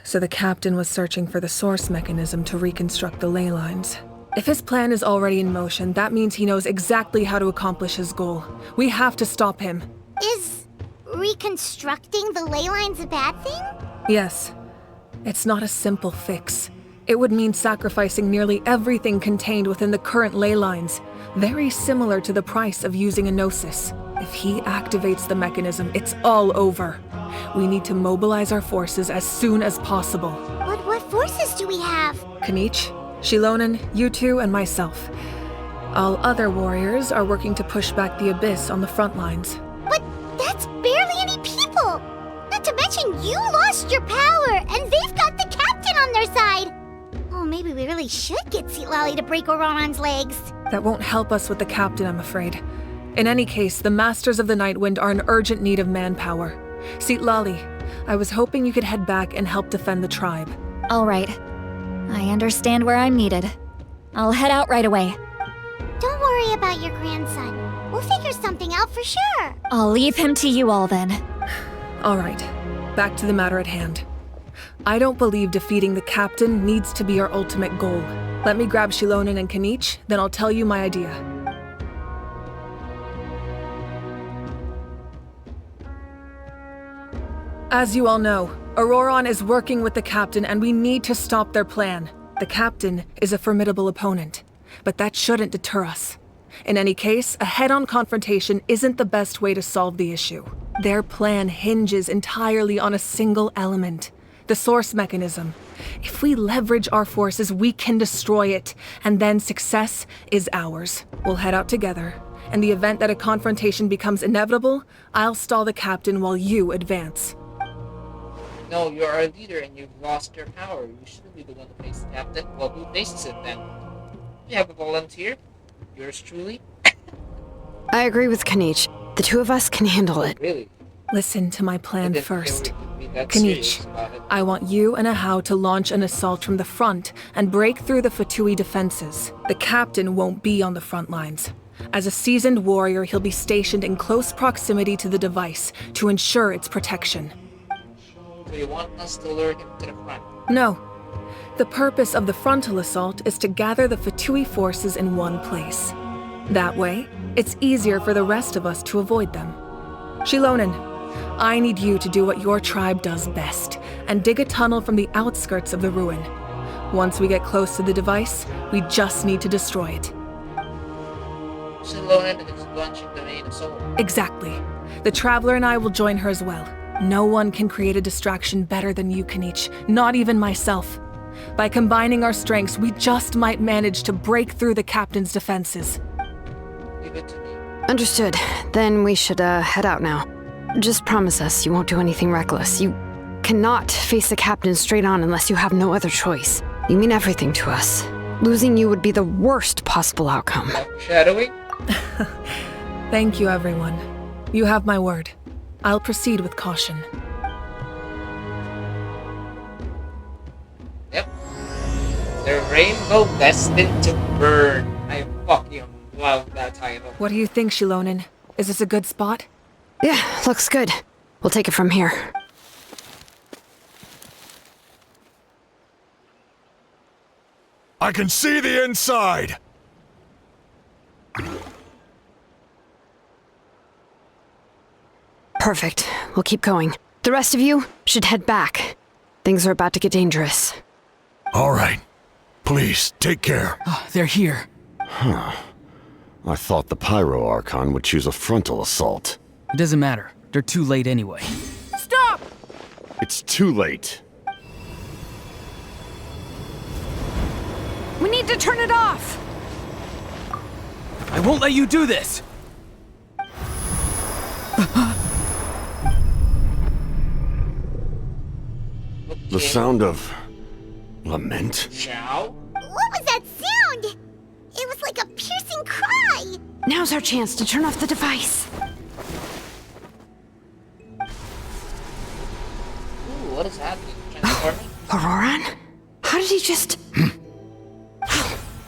So the captain was searching for the source mechanism to reconstruct the ley lines. If his plan is already in motion, that means he knows exactly how to accomplish his goal. We have to stop him. Is reconstructing the ley lines a bad thing? Yes. It's not a simple fix. It would mean sacrificing nearly everything contained within the current ley lines, very similar to the price of using a gnosis. If he activates the mechanism, it's all over. We need to mobilize our forces as soon as possible. What forces do we have? Kinich, Xilonen, you two, and myself. All other warriors are working to push back the abyss on the front lines. But that's barely any people! Not to mention you lost your power, and they've got the captain on their side! Oh, maybe we really should get Citlali to break Ororon's legs. That won't help us with the captain, I'm afraid. In any case, the Masters of the Nightwind are in urgent need of manpower. Citlali, I was hoping you could head back and help defend the tribe. All right. I understand where I'm needed. I'll head out right away. Don't worry about your grandson. We'll figure something out for sure. I'll leave him to you all then. All right, back to the matter at hand. I don't believe defeating the captain needs to be our ultimate goal. Let me grab Xilonen and Kinich, then I'll tell you my idea. As you all know, Ororon is working with the captain and we need to stop their plan. The captain is a formidable opponent, but that shouldn't deter us. In any case, a head-on confrontation isn't the best way to solve the issue. Their plan hinges entirely on a single element, the source mechanism. If we leverage our forces, we can destroy it, and then success is ours. We'll head out together. In the event that a confrontation becomes inevitable, I'll stall the captain while you advance. No, you're our leader and you've lost your power. You shouldn't be the one to face the captain. Well, who faces it then? We have a volunteer. Yours truly. I agree with Kinich. The two of us can handle it. Really? Listen to my plan first. Kinich, Kinich, I want you and Ajaw to launch an assault from the front and break through the Fatui defenses. The captain won't be on the front lines. As a seasoned warrior, he'll be stationed in close proximity to the device to ensure its protection. So you want us to lure him to the front? No. The purpose of the frontal assault is to gather the Fatui forces in one place. That way, it's easier for the rest of us to avoid them. Xilonen, I need you to do what your tribe does best, and dig a tunnel from the outskirts of the ruin. Once we get close to the device, we just need to destroy it. Xilonen is launching the main assault. Exactly. The Traveler and I will join her as well. No one can create a distraction better than you, Kinich, not even myself. By combining our strengths, we just might manage to break through the captain's defenses. Leave it to me. Understood. Then we should head out now. Just promise us you won't do anything reckless. You cannot face the captain straight on unless you have no other choice. You mean everything to us. Losing you would be the worst possible outcome. Shadowing? Thank you, everyone. You have my word. I'll proceed with caution. Yep. The Rainbow Destined to Burn. I fucking love that title. What do you think, Xilonen? Is this a good spot? Yeah, looks good. We'll take it from here. I can see the inside! Perfect. We'll keep going. The rest of you should head back. Things are about to get dangerous. All right. Please, take care. They're here. I thought the Pyro Archon would choose a frontal assault. It doesn't matter. They're too late anyway. Stop! It's too late. We need to turn it off! I won't let you do this! The sound of lament? Chow? What was that sound? It was like a piercing cry. Now's our chance to turn off the device. Ooh, what is happening? Transforming? Ororon? How did he just...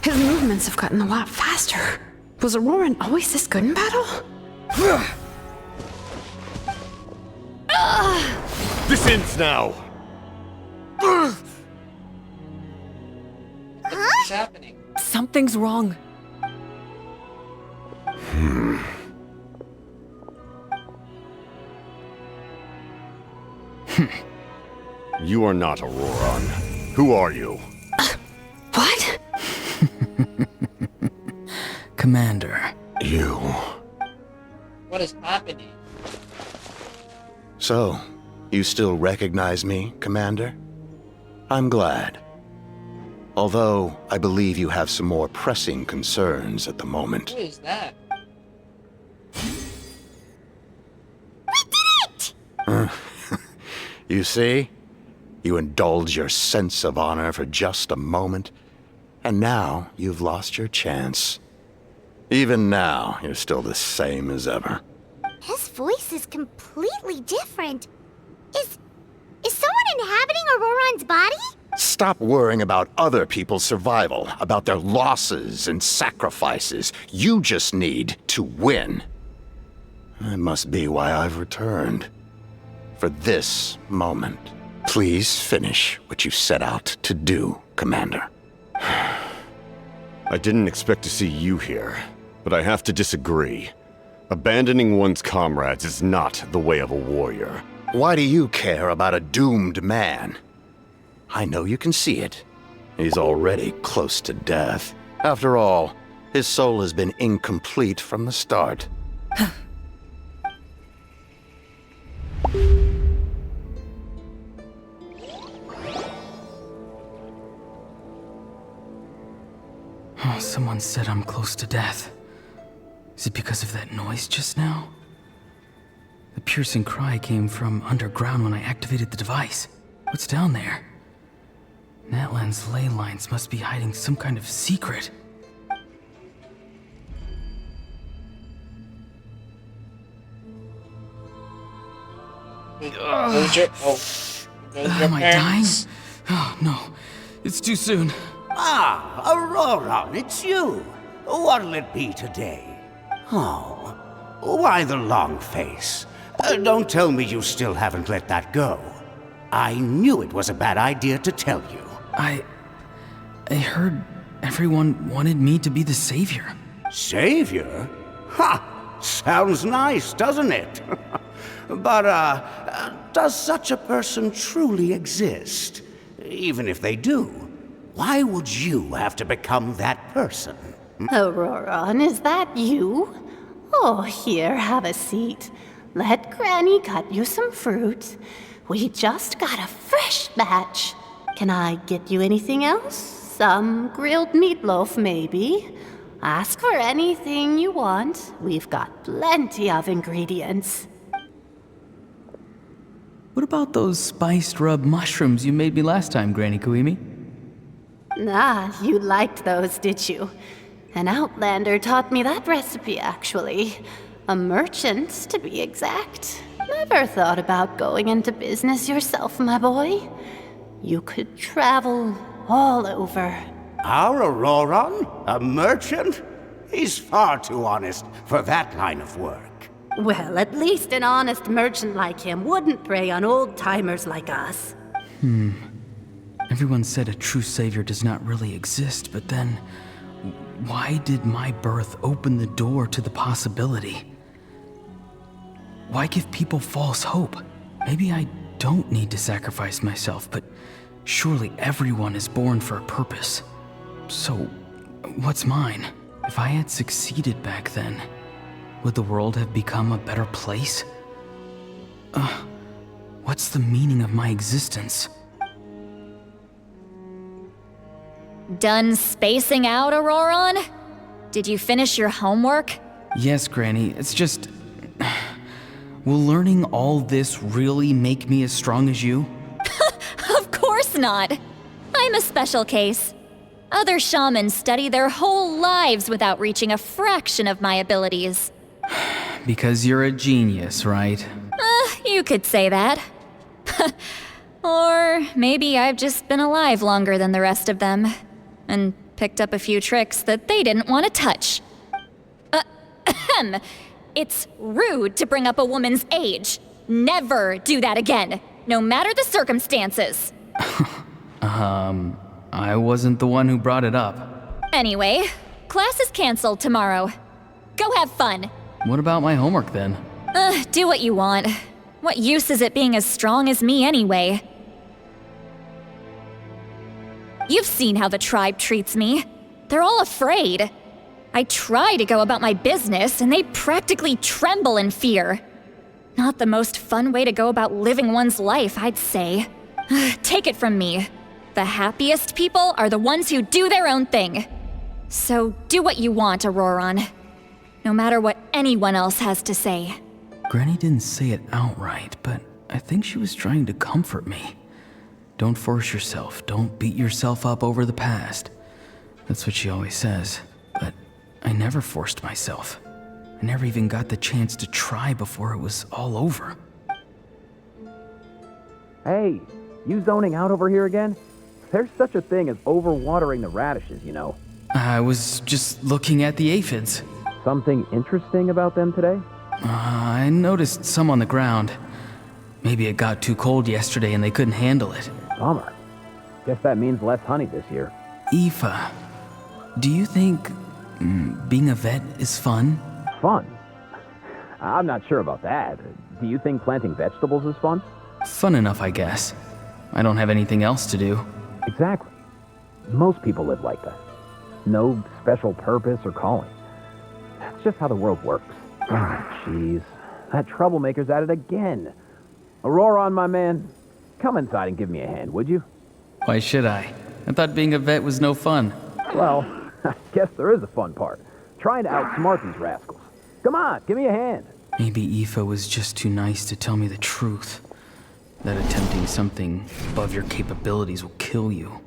His movements have gotten a lot faster. Was Ororon always this good in battle? This ends now! Something's wrong. You are not Ororon. Who are you? What? Commander. You. What is happening? So, you still recognize me, Commander? I'm glad. Although, I believe you have some more pressing concerns at the moment. Who is that? You see? You indulge your sense of honor for just a moment, and now you've lost your chance. Even now, you're still the same as ever. His voice is completely different. Is someone inhabiting Ororon's body? Stop worrying about other people's survival, about their losses and sacrifices. You just need to win. That must be why I've returned. For this moment. Please finish what you set out to do, Commander. I didn't expect to see you here, but I have to disagree. Abandoning one's comrades is not the way of a warrior. Why do you care about a doomed man? I know you can see it. He's already close to death. After all, his soul has been incomplete from the start. Oh, someone said I'm close to death. Is it because of that noise just now? The piercing cry came from underground when I activated the device. What's down there? Natlan's ley lines must be hiding some kind of secret. Am I dying? Oh, no. It's too soon. Ah, Ororon, it's you. What'll it be today? Oh, why the long face? Don't tell me you still haven't let that go. I knew it was a bad idea to tell you. I heard everyone wanted me to be the savior. Savior? Ha! Sounds nice, doesn't it? But, does such a person truly exist? Even if they do, why would you have to become that person? Ororon, is that you? Oh, here, have a seat. Let Granny cut you some fruit. We just got a fresh batch. Can I get you anything else? Some grilled meatloaf, maybe? Ask for anything you want. We've got plenty of ingredients. What about those spiced rub mushrooms you made me last time, Granny Kuimi? Ah, you liked those, did you? An outlander taught me that recipe, actually. A merchant, to be exact. Never thought about going into business yourself, my boy. You could travel all over. Our Ororon? A merchant? He's far too honest for that line of work. Well, at least an honest merchant like him wouldn't prey on old-timers like us. Everyone said a true savior does not really exist, but then why did my birth open the door to the possibility? Why give people false hope? Maybe I don't need to sacrifice myself, but surely everyone is born for a purpose. So, what's mine? If I had succeeded back then, would the world have become a better place? What's the meaning of my existence? Done spacing out, Ororon? Did you finish your homework? Yes, Granny, it's just... Will learning all this really make me as strong as you? Of course not. I'm a special case. Other shamans study their whole lives without reaching a fraction of my abilities. Because you're a genius, right? You could say that. Or maybe I've just been alive longer than the rest of them, and picked up a few tricks that they didn't want to touch. It's rude to bring up a woman's age. Never do that again, no matter the circumstances. I wasn't the one who brought it up. Anyway, class is canceled tomorrow. Go have fun. What about my homework then? Do what you want. What use is it being as strong as me anyway? You've seen how the tribe treats me. They're all afraid. I try to go about my business, and they practically tremble in fear. Not the most fun way to go about living one's life, I'd say. Take it from me. The happiest people are the ones who do their own thing. So do what you want, Ororon. No matter what anyone else has to say. Granny didn't say it outright, but I think she was trying to comfort me. Don't force yourself. Don't beat yourself up over the past. That's what she always says. But I never forced myself. I never even got the chance to try before it was all over. Hey, you zoning out over here again? There's such a thing as overwatering the radishes, you know. I was just looking at the aphids. Something interesting about them today? I noticed some on the ground. Maybe it got too cold yesterday and they couldn't handle it. Bummer. Guess that means less honey this year. Aoife, do you think being a vet is fun? Fun? I'm not sure about that. Do you think planting vegetables is fun? Fun enough, I guess. I don't have anything else to do. Exactly. Most people live like that. No special purpose or calling. That's just how the world works. Ah, jeez. That troublemaker's at it again. Ororon, my man, come inside and give me a hand, would you? Why should I? I thought being a vet was no fun. Well, I guess there is a fun part. Trying to outsmart these rascals. Come on, give me a hand. Maybe Aoife was just too nice to tell me the truth. That attempting something above your capabilities will kill you.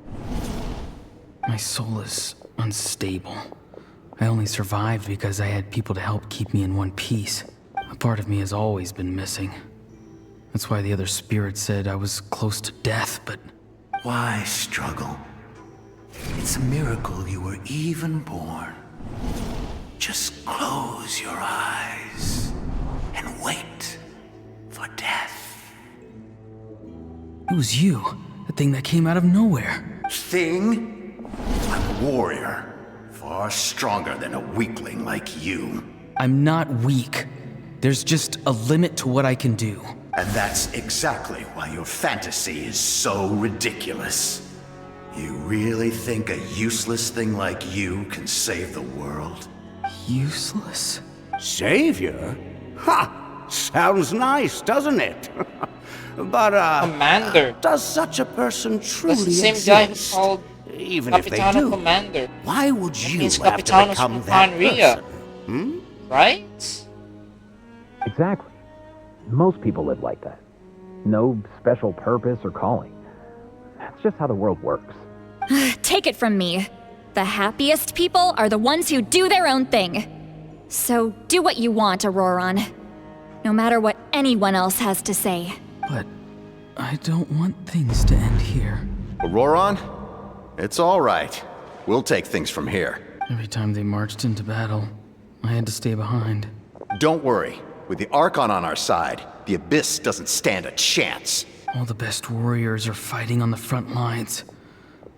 My soul is unstable. I only survived because I had people to help keep me in one piece. A part of me has always been missing. That's why the other spirits said I was close to death, but... Why struggle? It's a miracle you were even born. Just close your eyes and wait for death. It was you, the thing that came out of nowhere. Thing? I'm a warrior, far stronger than a weakling like you. I'm not weak. There's just a limit to what I can do. And that's exactly why your fantasy is so ridiculous. You really think a useless thing like you can save the world? Useless? Savior? Ha! Sounds nice, doesn't it? But, Commander. does such a person truly That's the same exist? guy who called Even if they Capitano do, Commander. why would you Means have to Capitano's become from that Panria. person? Hmm? Right? Exactly. Most people live like that. No special purpose or calling. That's just how the world works. Take it from me. The happiest people are the ones who do their own thing. So do what you want, Ororon. No matter what anyone else has to say. But I don't want things to end here. Ororon? It's all right. We'll take things from here. Every time they marched into battle, I had to stay behind. Don't worry. With the Archon on our side, the Abyss doesn't stand a chance. All the best warriors are fighting on the front lines.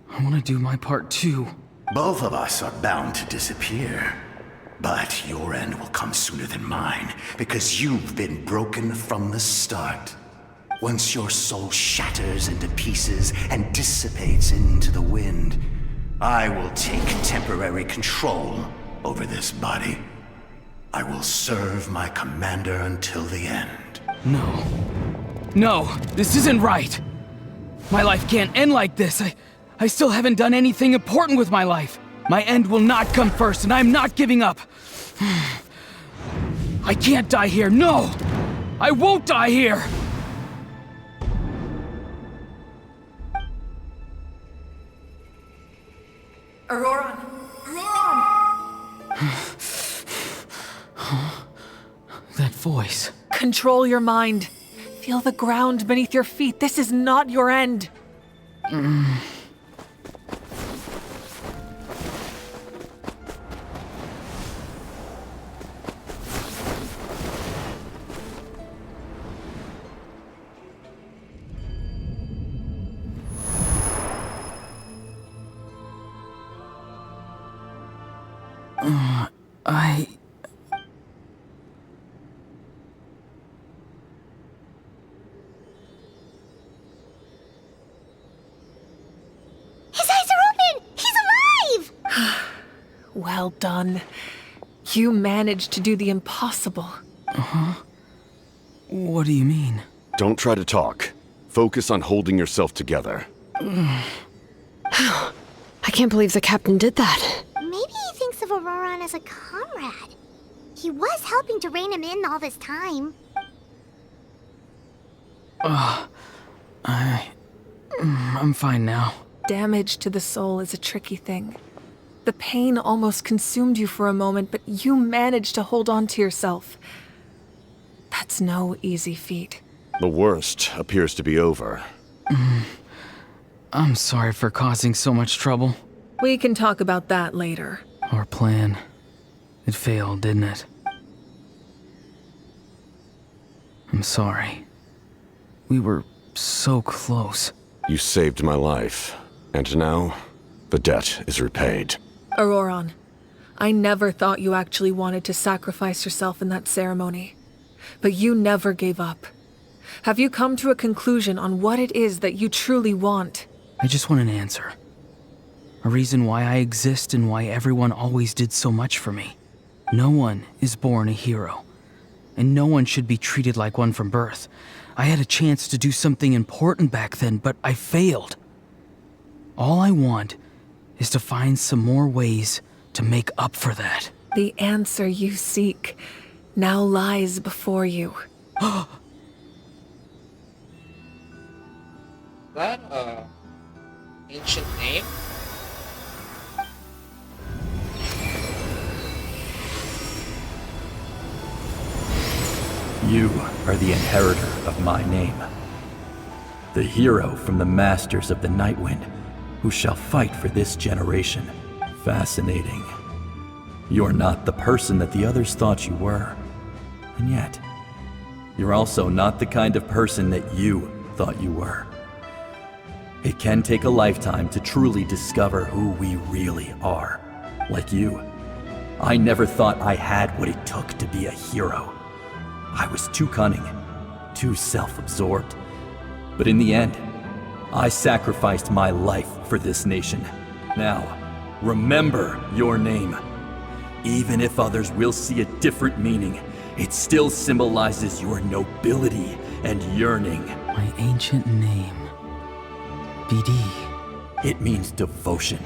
I want to do my part too. Both of us are bound to disappear. But your end will come sooner than mine, because you've been broken from the start. Once your soul shatters into pieces and dissipates into the wind, I will take temporary control over this body. I will serve my commander until the end. No. No, this isn't right. My life can't end like this. I still haven't done anything important with my life. My end will not come first, and I'm not giving up. I can't die here, no! I won't die here! Ororon! Ororon! That voice. Control your mind. Feel the ground beneath your feet. This is not your end. Well done. You managed to do the impossible. Uh-huh. What do you mean? Don't try to talk. Focus on holding yourself together. I can't believe the captain did that. Maybe he thinks of Ororon as a comrade. He was helping to rein him in all this time. I'm fine now. Damage to the soul is a tricky thing. The pain almost consumed you for a moment, but you managed to hold on to yourself. That's no easy feat. The worst appears to be over. I'm sorry for causing so much trouble. We can talk about that later. Our plan. It failed, didn't it? I'm sorry. We were so close. You saved my life, and now the debt is repaid. Ororon, I never thought you actually wanted to sacrifice yourself in that ceremony. But you never gave up. Have you come to a conclusion on what it is that you truly want? I just want an answer. A reason why I exist and why everyone always did so much for me. No one is born a hero, and no one should be treated like one from birth. I had a chance to do something important back then, but I failed. All I want is to find some more ways to make up for that. The answer you seek now lies before you. That, ancient name? You are the inheritor of my name. The hero from the masters of the Nightwind, who shall fight for this generation. Fascinating. You're not the person that the others thought you were. And yet, you're also not the kind of person that you thought you were. It can take a lifetime to truly discover who we really are. Like you, I never thought I had what it took to be a hero. I was too cunning, too self-absorbed. But in the end, I sacrificed my life for this nation. Now, remember your name. Even if others will see a different meaning, it still symbolizes your nobility and yearning. My ancient name. BD. It means devotion.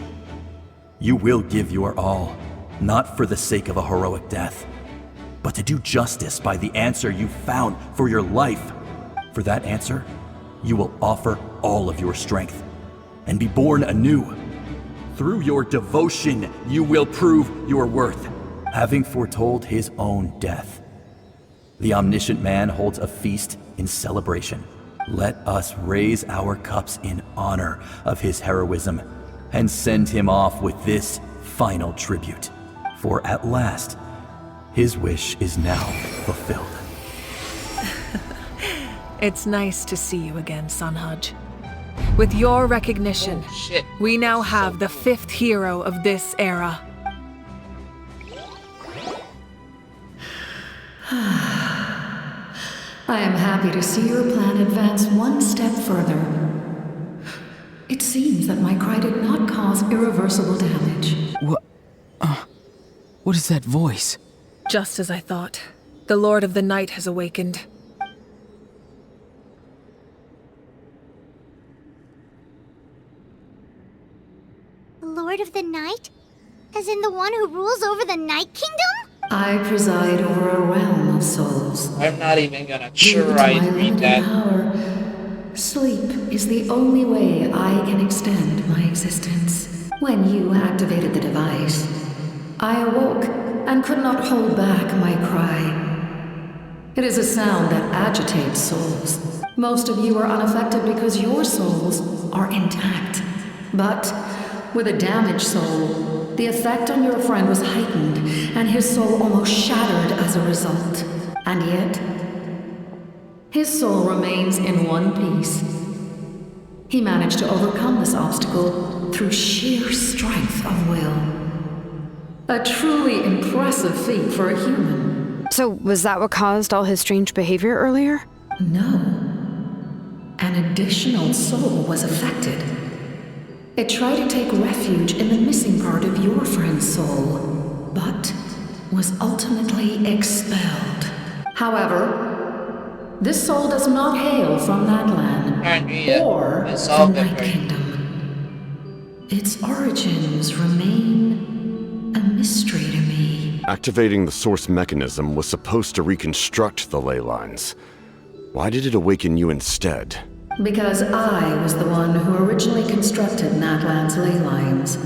You will give your all, not for the sake of a heroic death, but to do justice by the answer you found for your life. For that answer, you will offer all of your strength and be born anew. Through your devotion, you will prove your worth, having foretold his own death. The omniscient man holds a feast in celebration. Let us raise our cups in honor of his heroism and send him off with this final tribute. For at last, his wish is now fulfilled. It's nice to see you again, Sunhudge. With your recognition, we now have the 5th hero of this era. I am happy to see your plan advance one step further. It seems that my cry did not cause irreversible damage. What is that voice? Just as I thought. The Lord of the Night has awakened. The Lord of the Night? As in the one who rules over the Night Kingdom? I preside over a realm of souls. I'm not even gonna try and read that. Power. Sleep is the only way I can extend my existence. When you activated the device, I awoke and could not hold back my cry. It is a sound that agitates souls. Most of you are unaffected because your souls are intact. But with a damaged soul, the effect on your friend was heightened, and his soul almost shattered as a result. And yet, his soul remains in one piece. He managed to overcome this obstacle through sheer strength of will. A truly impressive feat for a human. So, was that what caused all his strange behavior earlier? No. An additional soul was affected. It tried to take refuge in the missing part of your friend's soul, but was ultimately expelled. However, this soul does not hail from natlan or the Night Kingdom. Its origins remain a mystery to me. Activating the source mechanism was supposed to reconstruct the ley lines. Why did it awaken you instead? Because I was the one who originally constructed Natlan's ley lines,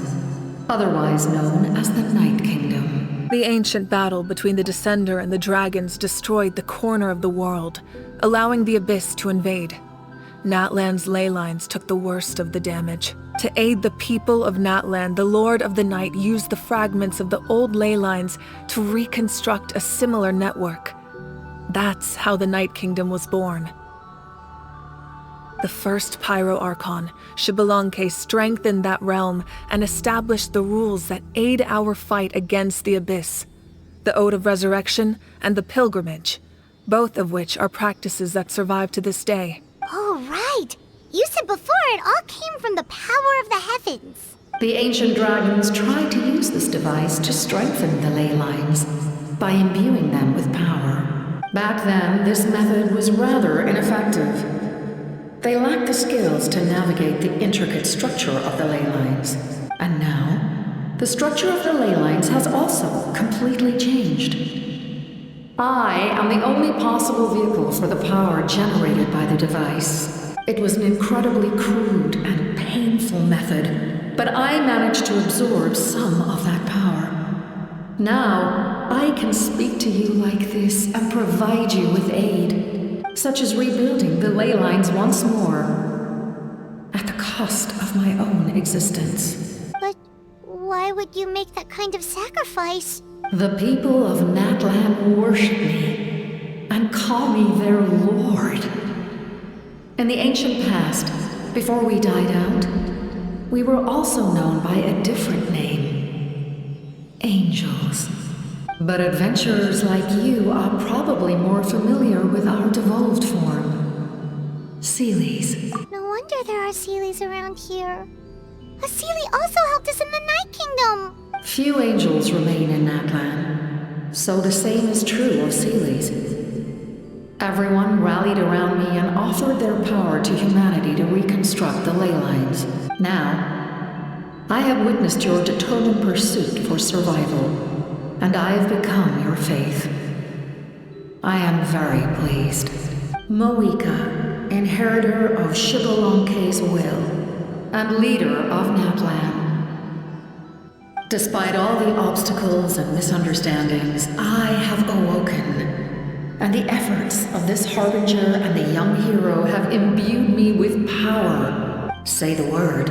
otherwise known as the Night Kingdom. The ancient battle between the Descender and the dragons destroyed the corner of the world, allowing the Abyss to invade. Natlan's ley lines took the worst of the damage. To aid the people of Natlan, the Lord of the Night used the fragments of the old ley lines to reconstruct a similar network. That's how the Night Kingdom was born. The first Pyro Archon, Xilonen, strengthened that realm and established the rules that aid our fight against the Abyss. The Ode of Resurrection and the Pilgrimage, both of which are practices that survive to this day. Oh, right! You said before it all came from the power of the heavens. The ancient dragons tried to use this device to strengthen the ley lines by imbuing them with power. Back then, this method was rather ineffective. They lacked the skills to navigate the intricate structure of the ley lines. And now, the structure of the ley lines has also completely changed. I am the only possible vehicle for the power generated by the device. It was an incredibly crude and painful method, but I managed to absorb some of that power. Now, I can speak to you like this and provide you with aid, such as rebuilding the ley lines once more, at the cost of my own existence. But why would you make that kind of sacrifice? The people of Natlan worship me and call me their lord. In the ancient past, before we died out, we were also known by a different name: angels. But adventurers like you are probably more familiar with our devolved form, Seelies. No wonder there are Seelies around here. A Seelie also helped us in the Night Kingdom. Few angels remain in Natlan, so the same is true of Seelies. Everyone rallied around me and offered their power to humanity to reconstruct the ley lines. Now, I have witnessed your determined pursuit for survival, and I have become your faith. I am very pleased. Mavuika, inheritor of Xilolen's will, and leader of Natlan. Despite all the obstacles and misunderstandings, I have awoken, and the efforts of this harbinger and the young hero have imbued me with power. Say the word,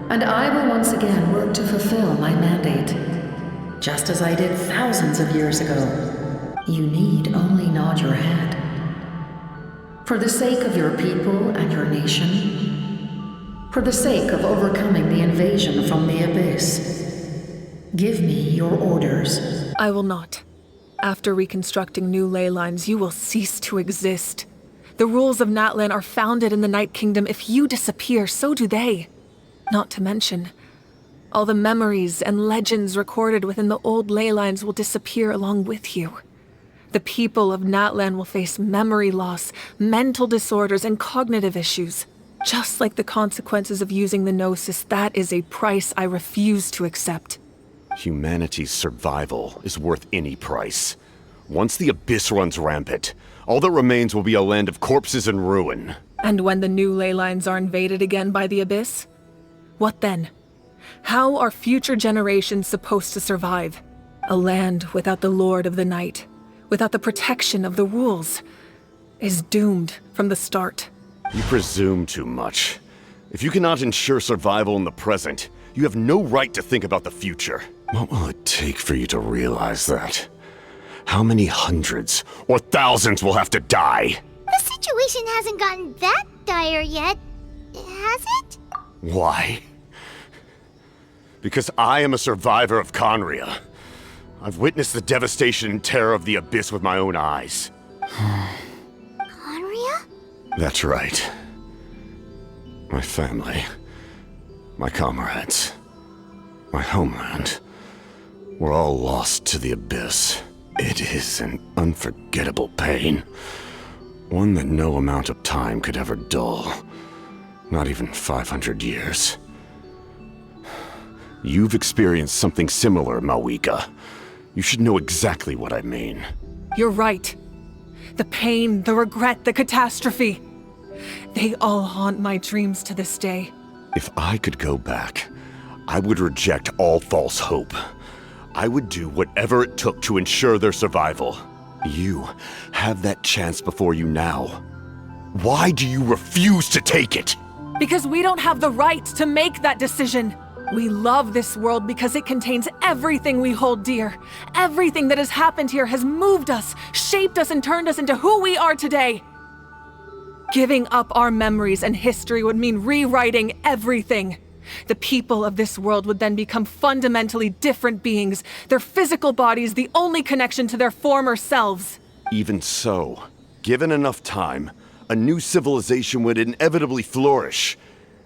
and I will once again work to fulfill my mandate, just as I did thousands of years ago. You need only nod your head. For the sake of your people and your nation, for the sake of overcoming the invasion from the Abyss, give me your orders. I will not. After reconstructing new ley lines, you will cease to exist. The rules of Natlan are founded in the Night Kingdom. If you disappear, so do they. Not to mention, all the memories and legends recorded within the old ley lines will disappear along with you. The people of Natlan will face memory loss, mental disorders, and cognitive issues. Just like the consequences of using the Gnosis, that is a price I refuse to accept. Humanity's survival is worth any price. Once the Abyss runs rampant, all that remains will be a land of corpses and ruin. And when the new ley lines are invaded again by the Abyss? What then? How are future generations supposed to survive? A land without the Lord of the Night, without the protection of the rules, is doomed from the start. You presume too much. If you cannot ensure survival in the present, you have no right to think about the future. What will it take for you to realize that? How many hundreds or thousands will have to die? The situation hasn't gotten that dire yet, has it? Why? Because I am a survivor of Conria. I've witnessed the devastation and terror of the Abyss with my own eyes. Conria? That's right. My family. My comrades, my homeland, we're all lost to the abyss. It is an unforgettable pain. One that no amount of time could ever dull. Not even 500 years. You've experienced something similar, mavuika. You should know exactly what I mean. You're right. The pain, the regret, the catastrophe. They all haunt my dreams to this day. If I could go back, I would reject all false hope. I would do whatever it took to ensure their survival. You have that chance before you now. Why do you refuse to take it? Because we don't have the right to make that decision. We love this world because it contains everything we hold dear. Everything that has happened here has moved us, shaped us, and turned us into who we are today. Giving up our memories and history would mean rewriting everything. The people of this world would then become fundamentally different beings, their physical bodies the only connection to their former selves. Even so, given enough time, a new civilization would inevitably flourish.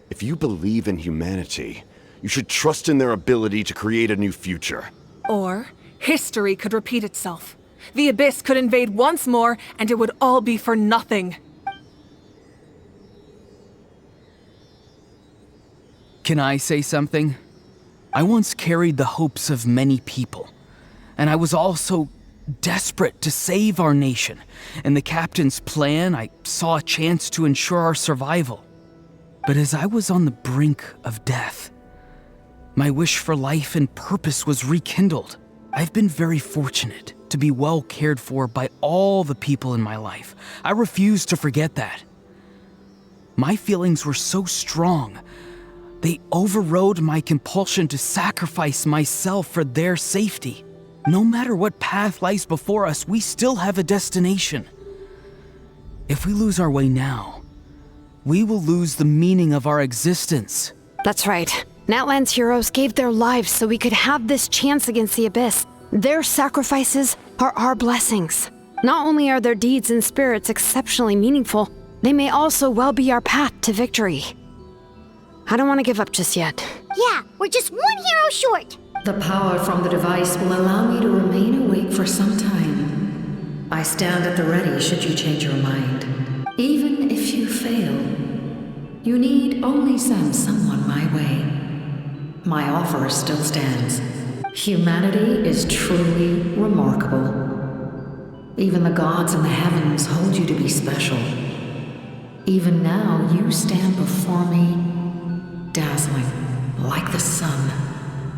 If you believe in humanity, you should trust in their ability to create a new future. Or history could repeat itself. The Abyss could invade once more, and it would all be for nothing. Can I say something? I once carried the hopes of many people, and I was also desperate to save our nation. In the captain's plan, I saw a chance to ensure our survival. But as I was on the brink of death, my wish for life and purpose was rekindled. I've been very fortunate to be well cared for by all the people in my life. I refuse to forget that. My feelings were so strong, they overrode my compulsion to sacrifice myself for their safety. No matter what path lies before us, we still have a destination. If we lose our way now, we will lose the meaning of our existence. That's right. Natlan's heroes gave their lives so we could have this chance against the Abyss. Their sacrifices are our blessings. Not only are their deeds and spirits exceptionally meaningful, they may also well be our path to victory. I don't want to give up just yet. Yeah, we're just one hero short. The power from the device will allow me to remain awake for some time. I stand at the ready should you change your mind. Even if you fail, you need only send someone my way. My offer still stands. Humanity is truly remarkable. Even the gods in the heavens hold you to be special. Even now, you stand before me, dazzling like the sun.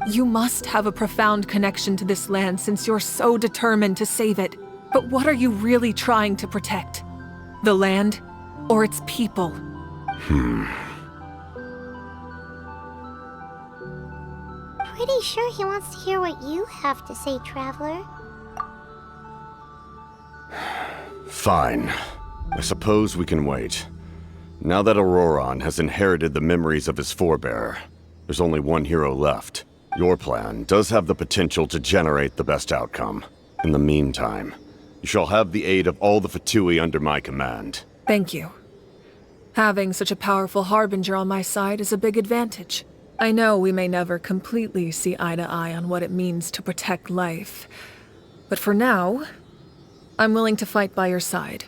You must have a profound connection to this land since you're so determined to save it. But what are you really trying to protect? The land or its people? Pretty sure he wants to hear what you have to say, Traveler. Fine. I suppose we can wait. Now that Ororon has inherited the memories of his forebearer, there's only one hero left. Your plan does have the potential to generate the best outcome. In the meantime, you shall have the aid of all the Fatui under my command. Thank you. Having such a powerful harbinger on my side is a big advantage. I know we may never completely see eye to eye on what it means to protect life, but for now, I'm willing to fight by your side.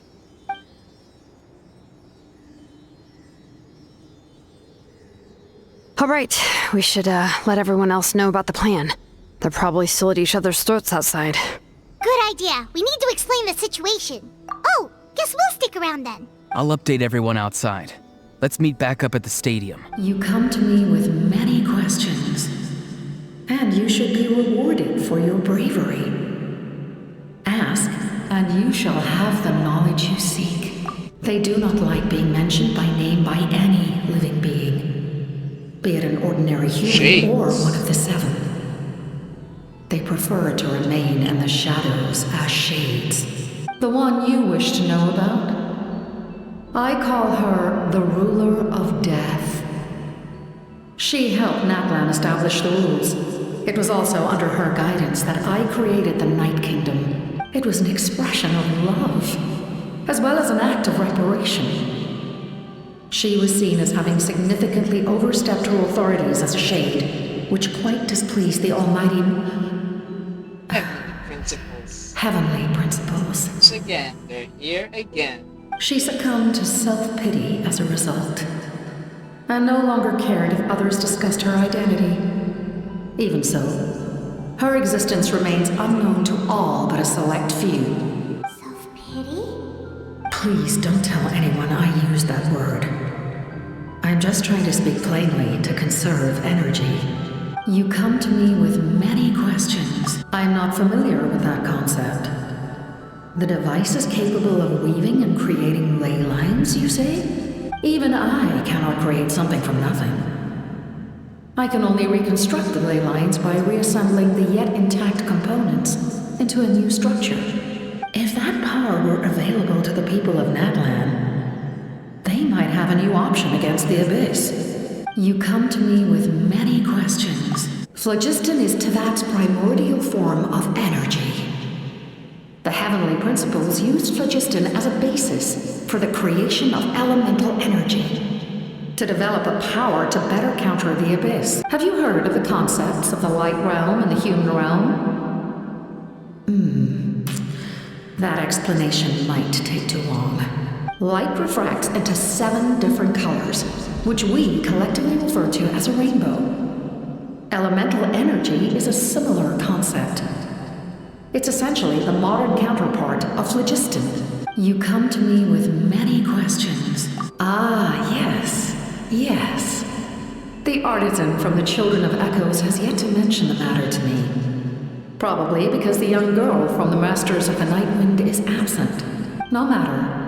All right, we should let everyone else know about the plan. They're probably still at each other's throats outside. Good idea. We need to explain the situation. Oh, guess we'll stick around then. I'll update everyone outside. Let's meet back up at the stadium. You come to me with many questions, and you should be rewarded for your bravery. Ask, and you shall have the knowledge you seek. They do not like being mentioned by name by any living being, be it an ordinary human or one of the seven. They prefer to remain in the shadows as shades. The one you wish to know about? I call her the Ruler of Death. She helped Natlan establish the rules. It was also under her guidance that I created the Night Kingdom. It was an expression of love, as well as an act of reparation. She was seen as having significantly overstepped her authorities as a shade, which quite displeased the almighty... Principles. Heavenly principles. Once again, they're here again. She succumbed to self-pity as a result, and no longer cared if others discussed her identity. Even so, her existence remains unknown to all but a select few. Self-pity? Please don't tell anyone I used that word. I'm just trying to speak plainly to conserve energy. You come to me with many questions. I'm not familiar with that concept. The device is capable of weaving and creating ley lines, you say? Even I cannot create something from nothing. I can only reconstruct the ley lines by reassembling the yet intact components into a new structure. If that power were available to the people of Natlan, they might have a new option against the Abyss. You come to me with many questions. Phlogiston is Teyvat's primordial form of energy. The heavenly principles used phlogiston as a basis for the creation of elemental energy, to develop a power to better counter the Abyss. Have you heard of the concepts of the light realm and the human realm? That explanation might take too long. Light refracts into 7 different colors, which we collectively refer to as a rainbow. Elemental energy is a similar concept. It's essentially the modern counterpart of phlogiston. You come to me with many questions. Ah, yes. The artisan from the Children of Echoes has yet to mention the matter to me. Probably because the young girl from the Masters of the Nightwind is absent. No matter.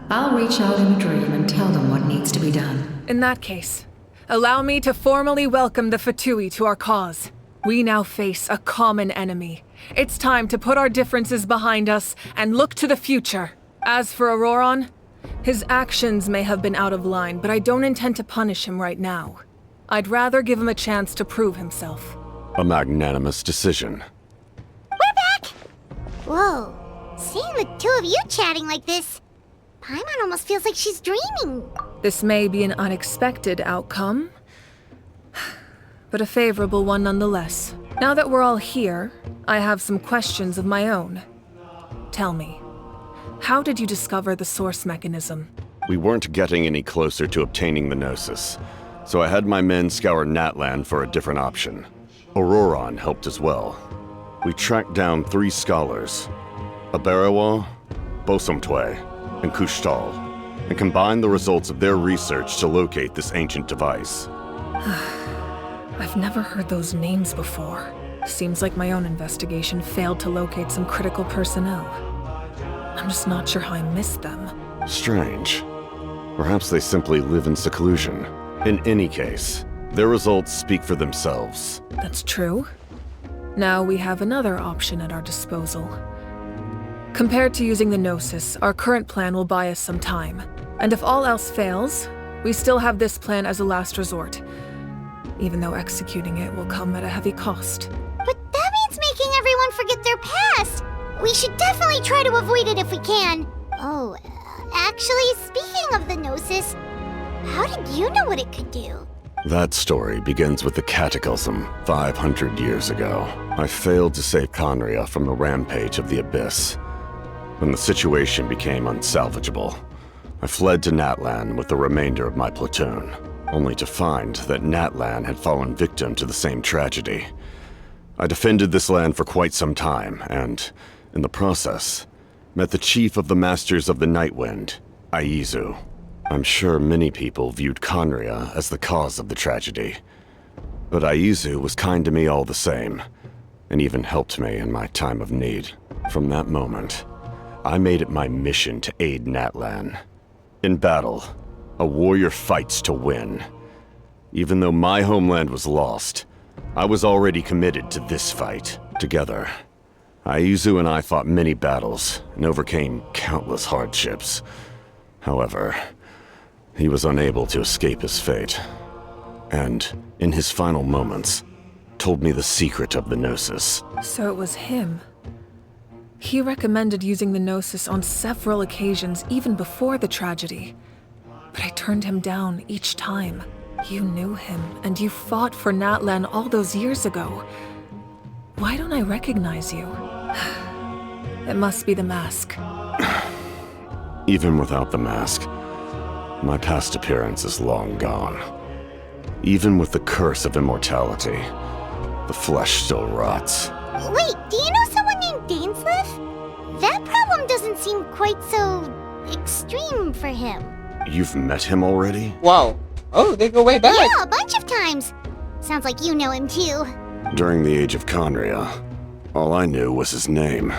I'll reach out in a dream and tell them what needs to be done. In that case, allow me to formally welcome the Fatui to our cause. We now face a common enemy. It's time to put our differences behind us and look to the future. As for Ororon, his actions may have been out of line, but I don't intend to punish him right now. I'd rather give him a chance to prove himself. A magnanimous decision. We're back! Whoa. Seeing the two of you chatting like this, Paimon almost feels like she's dreaming. This may be an unexpected outcome, but a favorable one nonetheless. Now that we're all here, I have some questions of my own. Tell me, how did you discover the source mechanism? We weren't getting any closer to obtaining the Gnosis, so I had my men scour Natlan for a different option. Ororon helped as well. We tracked down 3 scholars, Abarawa, Bosomtwe, and Kushtal, and combined the results of their research to locate this ancient device. I've never heard those names before. Seems like my own investigation failed to locate some critical personnel. I'm just not sure how I missed them. Strange. Perhaps they simply live in seclusion. In any case, their results speak for themselves. That's true. Now we have another option at our disposal. Compared to using the Gnosis, our current plan will buy us some time. And if all else fails, we still have this plan as a last resort, even though executing it will come at a heavy cost. But that means making everyone forget their past. We should definitely try to avoid it if we can. Oh, actually, speaking of the Gnosis, how did you know what it could do? That story begins with the Cataclysm 500 years ago. I failed to save Conria from the rampage of the Abyss. When the situation became unsalvageable, I fled to Natlan with the remainder of my platoon, only to find that Natlan had fallen victim to the same tragedy. I defended this land for quite some time, and, in the process, met the chief of the Masters of the Nightwind, Aizu. I'm sure many people viewed Conria as the cause of the tragedy, but Aizu was kind to me all the same, and even helped me in my time of need. From that moment, I made it my mission to aid Natlan. In battle, a warrior fights to win. Even though my homeland was lost, I was already committed to this fight. Together, Aizu and I fought many battles and overcame countless hardships. However, he was unable to escape his fate, and, in his final moments, told me the secret of the Gnosis. So it was him. He recommended using the Gnosis on several occasions, even before the tragedy. But but I turned him down each time. You knew him, and you fought for Natlan all those years ago. Why don't I recognize you? It must be the mask. Even without the mask, my past appearance is long gone. Even with the curse of immortality, the flesh still rots. Wait, do you know someone named Dainsleif? That problem doesn't seem quite so extreme for him. You've met him already? Wow. Oh, they go way back. Yeah, a bunch of times. Sounds like you know him too. During the age of Conria, all I knew was his name.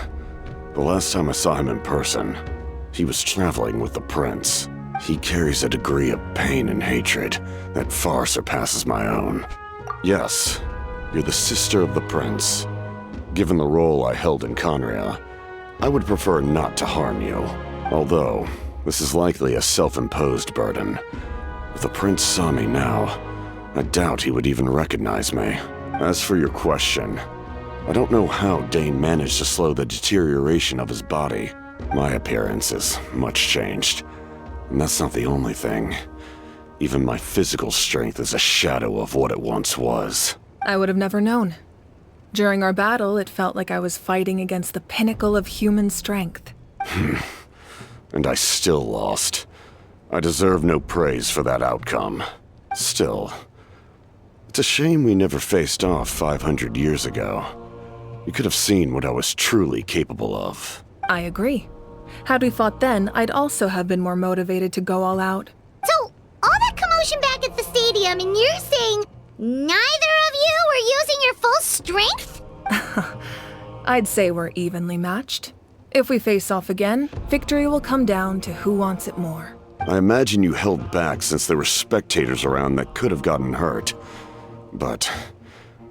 The last time I saw him in person, he was traveling with the prince. He carries a degree of pain and hatred that far surpasses my own. Yes, you're the sister of the prince. Given the role I held in Conria, I would prefer not to harm you. Although, this is likely a self-imposed burden. If the prince saw me now, I doubt he would even recognize me. As for your question, I don't know how Dane managed to slow the deterioration of his body. My appearance is much changed, and that's not the only thing. Even my physical strength is a shadow of what it once was. I would have never known. During our battle, it felt like I was fighting against the pinnacle of human strength. And I still lost. I deserve no praise for that outcome. Still, it's a shame we never faced off 500 years ago. You could have seen what I was truly capable of. I agree. Had we fought then, I'd also have been more motivated to go all out. So, all that commotion back at the stadium, and you're saying neither of you were using your full strength? I'd say we're evenly matched. If we face off again, victory will come down to who wants it more. I imagine you held back since there were spectators around that could have gotten hurt. But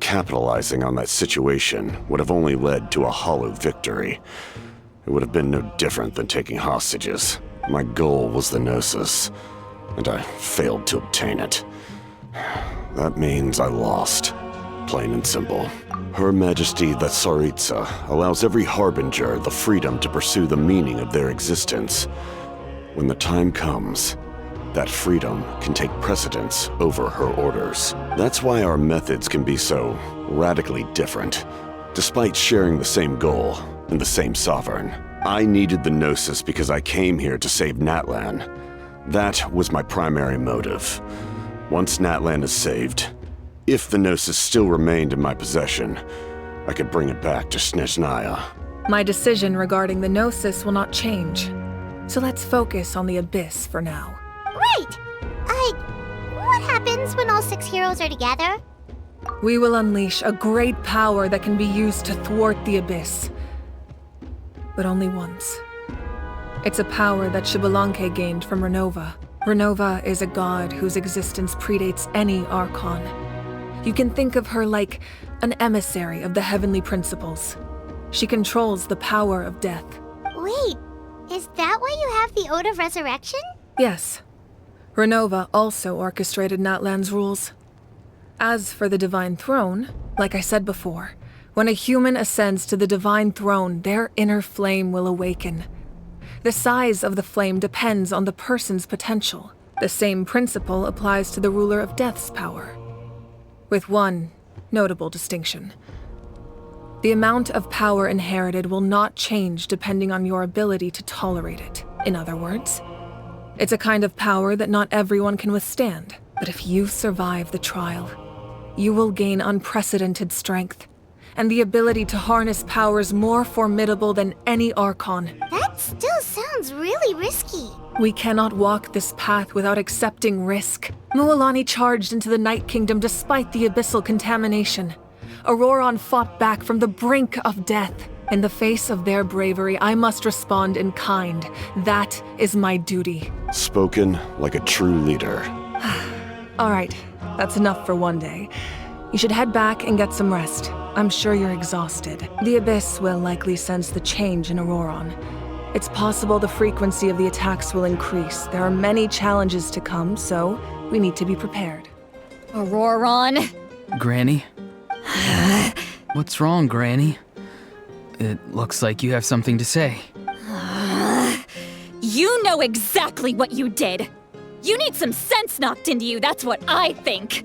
capitalizing on that situation would have only led to a hollow victory. It would have been no different than taking hostages. My goal was the Gnosis, and I failed to obtain it. That means I lost, plain and simple. Her Majesty the Tsaritsa allows every harbinger the freedom to pursue the meaning of their existence. When the time comes, that freedom can take precedence over her orders. That's why our methods can be so radically different, despite sharing the same goal and the same sovereign. I needed the Gnosis because I came here to save Natlan. That was my primary motive. Once Natlan is saved, if the Gnosis still remained in my possession, I could bring it back to Snezhnaya. My decision regarding the Gnosis will not change. So let's focus on the Abyss for now. Right! What happens when all 6 heroes are together? We will unleash a great power that can be used to thwart the Abyss. But only once. It's a power that Xbalanque gained from Renova. Renova is a god whose existence predates any Archon. You can think of her like an emissary of the heavenly principles. She controls the power of death. Wait, is that why you have the Ode of Resurrection? Yes. Renova also orchestrated Natlan's rules. As for the Divine Throne, like I said before, when a human ascends to the Divine Throne, their inner flame will awaken. The size of the flame depends on the person's potential. The same principle applies to the ruler of Death's power, with one notable distinction. The amount of power inherited will not change depending on your ability to tolerate it. In other words, it's a kind of power that not everyone can withstand. But if you survive the trial, you will gain unprecedented strength, and the ability to harness powers more formidable than any Archon. That still sounds really risky. We cannot walk this path without accepting risk. Mualani charged into the Night Kingdom despite the abyssal contamination. Ororon fought back from the brink of death. In the face of their bravery, I must respond in kind. That is my duty. Spoken like a true leader. All right, that's enough for one day. You should head back and get some rest. I'm sure you're exhausted. The Abyss will likely sense the change in Ororon. It's possible the frequency of the attacks will increase. There are many challenges to come, so we need to be prepared. Ororon? Granny? What's wrong, Granny? It looks like you have something to say. You know exactly what you did. You need some sense knocked into you, that's what I think.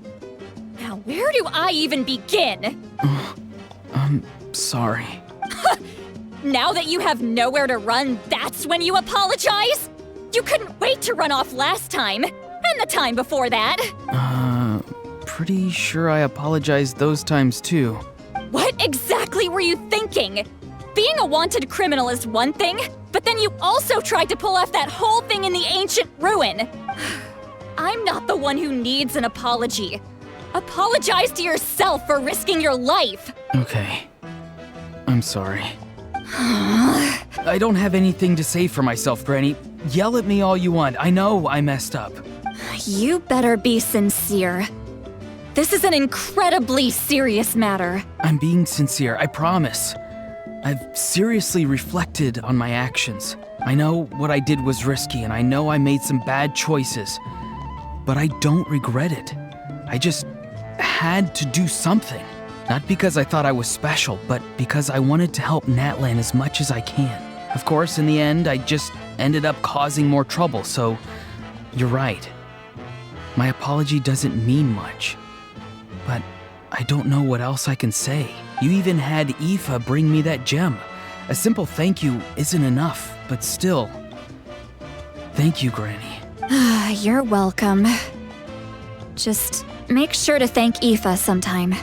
Now, where do I even begin? I'm sorry. Now that you have nowhere to run, that's when you apologize? You couldn't wait to run off last time, and the time before that. Pretty sure I apologized those times too. What exactly were you thinking? Being a wanted criminal is one thing, but then you also tried to pull off that whole thing in the ancient ruin. I'm not the one who needs an apology. Apologize to yourself for risking your life. Okay. I'm sorry. I don't have anything to say for myself, Granny. Yell at me all you want. I know I messed up. You better be sincere. This is an incredibly serious matter. I'm being sincere, I promise. I've seriously reflected on my actions. I know what I did was risky, and I know I made some bad choices. But I don't regret it. I just had to do something. Not because I thought I was special, but because I wanted to help Natlan as much as I can. Of course, in the end, I just ended up causing more trouble, so you're right. My apology doesn't mean much. But I don't know what else I can say. You even had Aoife bring me that gem. A simple thank you isn't enough, but still. Thank you, Granny. You're welcome. Just make sure to thank Aoife sometime.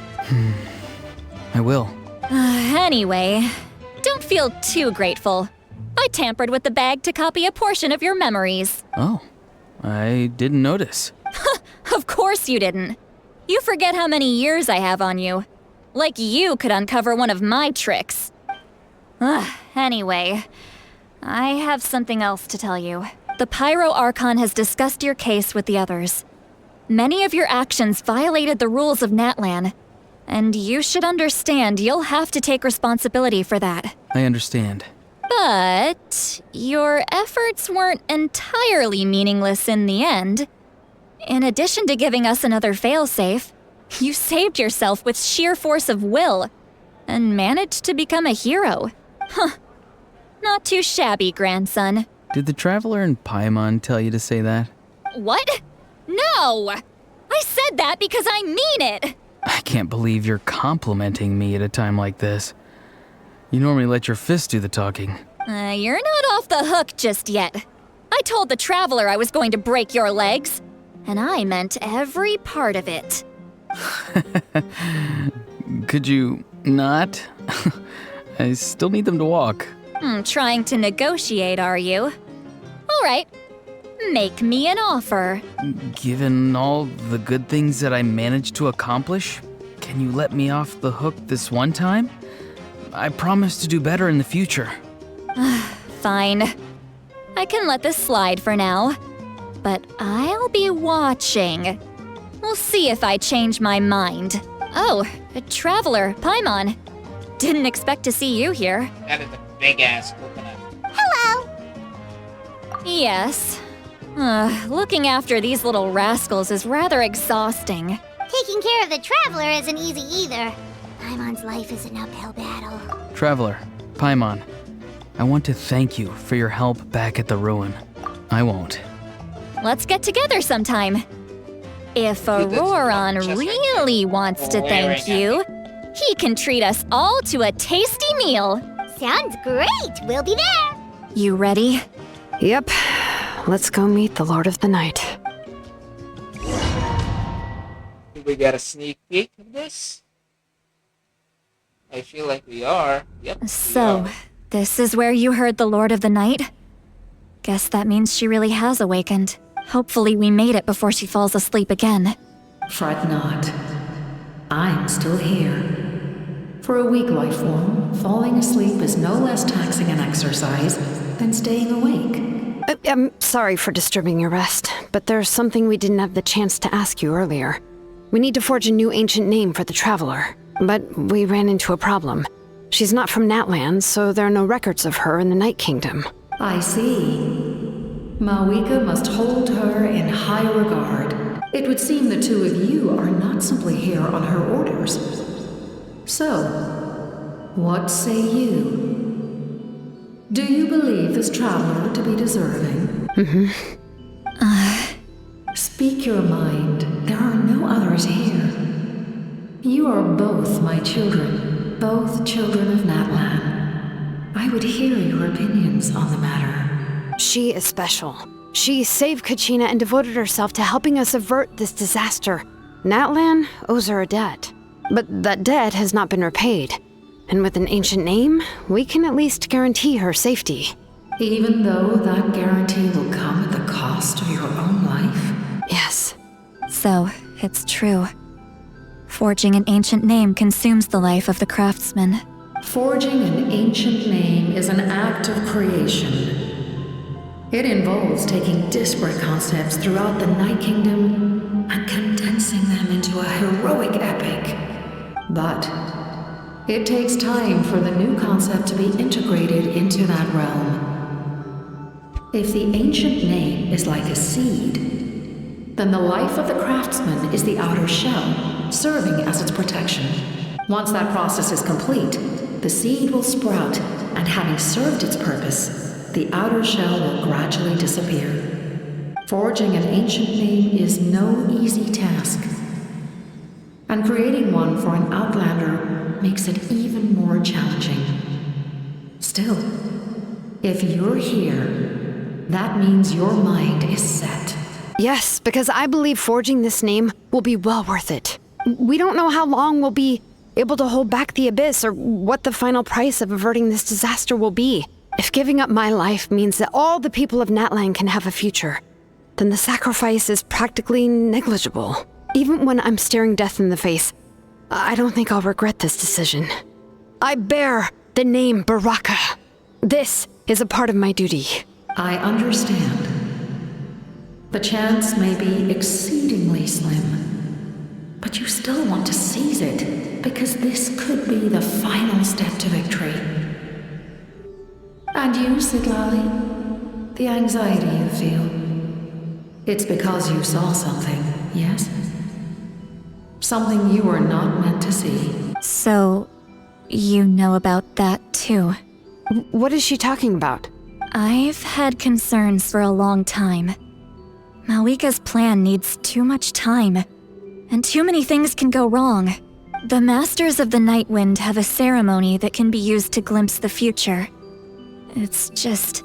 I will. Anyway, don't feel too grateful. I tampered with the bag to copy a portion of your memories. Oh, I didn't notice. Of course you didn't. You forget how many years I have on you. Like you could uncover one of my tricks. Anyway, I have something else to tell you. The Pyro Archon has discussed your case with the others. Many of your actions violated the rules of Natlan, and you should understand you'll have to take responsibility for that. I understand. But your efforts weren't entirely meaningless in the end. In addition to giving us another failsafe, you saved yourself with sheer force of will and managed to become a hero. Not too shabby, grandson. Did the Traveler in Paimon tell you to say that? What? No! I said that because I mean it! I can't believe you're complimenting me at a time like this. You normally let your fists do the talking. You're not off the hook just yet. I told the Traveler I was going to break your legs, and I meant every part of it. Could you not? I still need them to walk. Trying to negotiate, are you? All right. Make me an offer. Given all the good things that I managed to accomplish, can you let me off the hook this one time? I promise to do better in the future. Fine. I can let this slide for now. But I'll be watching. We'll see if I change my mind. Oh, a Traveler, Paimon. Didn't expect to see you here. That is a big-ass coconut. Hello! Yes. Looking after these little rascals is rather exhausting. Taking care of the Traveler isn't easy either. Paimon's life is an uphill battle. Traveler, Paimon, I want to thank you for your help back at the ruin. I won't. Let's get together sometime. If Ororon really wants to thank you, he can treat us all to a tasty meal. Sounds great! We'll be there! You ready? Yep. Let's go meet the Lord of the Night. We got a sneak peek of this? I feel like we are. Yep. So, this is where you heard the Lord of the Night? Guess that means she really has awakened. Hopefully we made it before she falls asleep again. Fret not. I'm still here. For a weak life form, falling asleep is no less taxing an exercise than staying awake. I'm sorry for disturbing your rest, but there's something we didn't have the chance to ask you earlier. We need to forge a new ancient name for the Traveler, but we ran into a problem. She's not from Natlan, so there are no records of her in the Night Kingdom. I see. Mavuika must hold her in high regard. It would seem the two of you are not simply here on her orders. So, what say you? Do you believe this Traveler to be deserving? Speak your mind. There are no others here. You are both my children, both children of Natlan. I would hear your opinions on the matter. She is special. She saved Kachina and devoted herself to helping us avert this disaster. Natlan owes her a debt. But that debt has not been repaid. And with an ancient name, we can at least guarantee her safety. Even though that guarantee will come at the cost of your own life? Yes. So, it's true. Forging an ancient name consumes the life of the craftsman. Forging an ancient name is an act of creation. It involves taking disparate concepts throughout the Night Kingdom and condensing them into a heroic epic. But it takes time for the new concept to be integrated into that realm. If the ancient name is like a seed, then the life of the craftsman is the outer shell, serving as its protection. Once that process is complete, the seed will sprout, and having served its purpose, the outer shell will gradually disappear. Forging an ancient name is no easy task, and creating one for an outlander makes it even more challenging. Still, if you're here, that means your mind is set. Yes, because I believe forging this name will be well worth it. We don't know how long we'll be able to hold back the abyss or what the final price of averting this disaster will be. If giving up my life means that all the people of Natlan can have a future, then the sacrifice is practically negligible. Even when I'm staring death in the face, I don't think I'll regret this decision. I bear the name Baraka. This is a part of my duty. I understand. The chance may be exceedingly slim, but you still want to seize it, because this could be the final step to victory. And you, citlali, the anxiety you feel, it's because you saw something, yes? Something you were not meant to see. So, you know about that too. What is she talking about? I've had concerns for a long time. Mavuika's plan needs too much time, and too many things can go wrong. The Masters of the Nightwind have a ceremony that can be used to glimpse the future. It's just...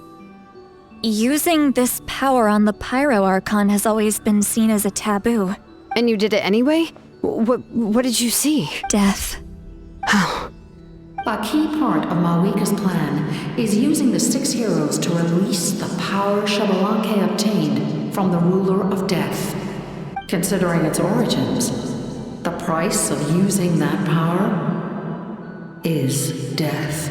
using this power on the Pyro Archon has always been seen as a taboo. And you did it anyway? What did you see? Death. Oh. A key part of Mavuika's plan is using the 6 heroes to release the power Xabalanque obtained from the ruler of death. Considering its origins, the price of using that power is death.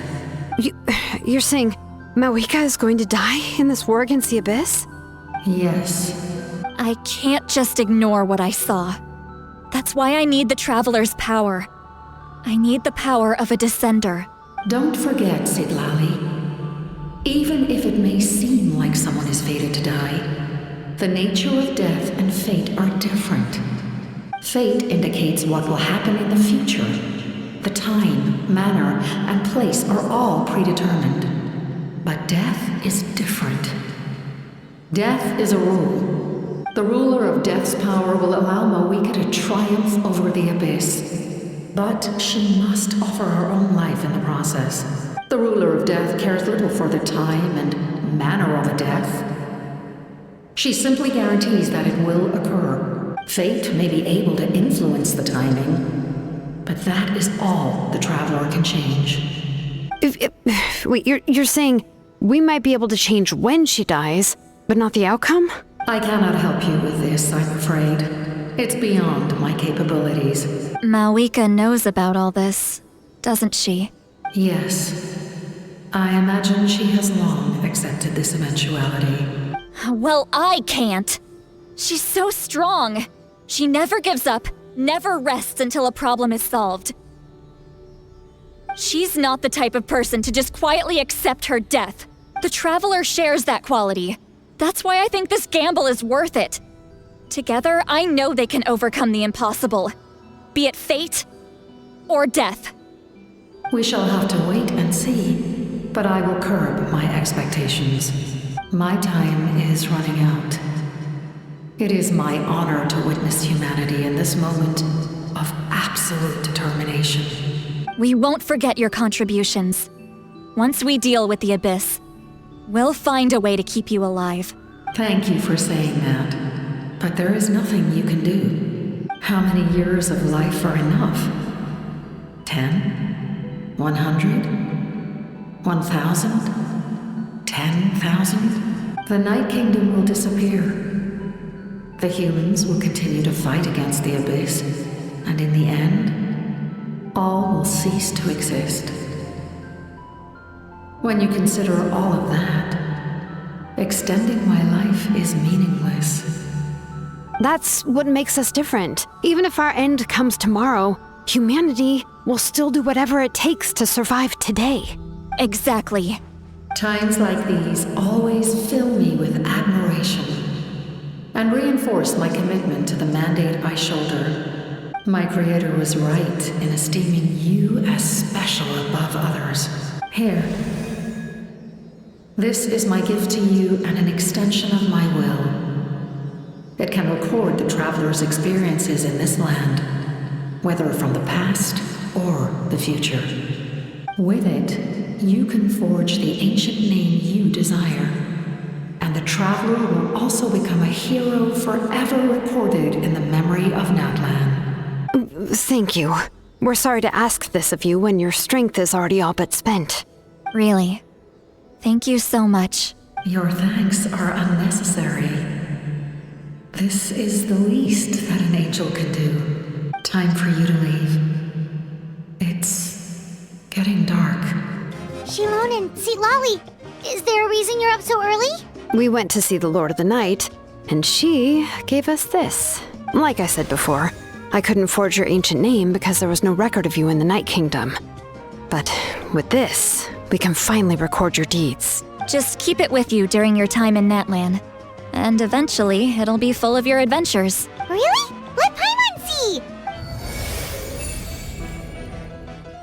You're saying Mavuika is going to die in this war against the Abyss? Yes. I can't just ignore what I saw. That's why I need the Traveler's power. I need the power of a Descender. Don't forget, citlali. Even if it may seem like someone is fated to die, the nature of death and fate are different. Fate indicates what will happen in the future. The time, manner, and place are all predetermined. But death is different. Death is a rule. The ruler of death's power will allow Mavuika to triumph over the Abyss. But she must offer her own life in the process. The ruler of death cares little for the time and manner of a death. She simply guarantees that it will occur. Fate may be able to influence the timing, but that is all the Traveler can change. Wait, you're saying we might be able to change when she dies, but not the outcome? I cannot help you with this, I'm afraid. It's beyond my capabilities. Mavuika knows about all this, doesn't she? Yes. I imagine she has long accepted this eventuality. Well, I can't. She's so strong. She never gives up, never rests until a problem is solved. She's not the type of person to just quietly accept her death. The Traveler shares that quality. That's why I think this gamble is worth it. Together, I know they can overcome the impossible. Be it fate or death. We shall have to wait and see, but I will curb my expectations. My time is running out. It is my honor to witness humanity in this moment of absolute determination. We won't forget your contributions. Once we deal with the Abyss, we'll find a way to keep you alive. Thank you for saying that. But there is nothing you can do. How many years of life are enough? 10? 100? 1,000? 10,000? The Night Kingdom will disappear. The humans will continue to fight against the Abyss, and in the end, all will cease to exist. When you consider all of that, extending my life is meaningless. That's what makes us different. Even if our end comes tomorrow, humanity will still do whatever it takes to survive today. Exactly. Times like these always fill me with admiration and reinforce my commitment to the mandate I shoulder. My creator was right in esteeming you as special above others. Here. This is my gift to you and an extension of my will. It can record the traveler's experiences in this land, whether from the past or the future. With it, you can forge the ancient name you desire, and the traveler will also become a hero forever recorded in the memory of Natlan. Thank you. We're sorry to ask this of you when your strength is already all but spent. Really. Thank you so much. Your thanks are unnecessary. This is the least that an angel can do. Time for you to leave. It's getting dark. Xilonen, citlali, is there a reason you're up so early? We went to see the Lord of the Night, and she gave us this. Like I said before, I couldn't forge your ancient name because there was no record of you in the Night Kingdom. But with this, we can finally record your deeds. Just keep it with you during your time in Natlan. And eventually, it'll be full of your adventures. Really? Let Paimon see!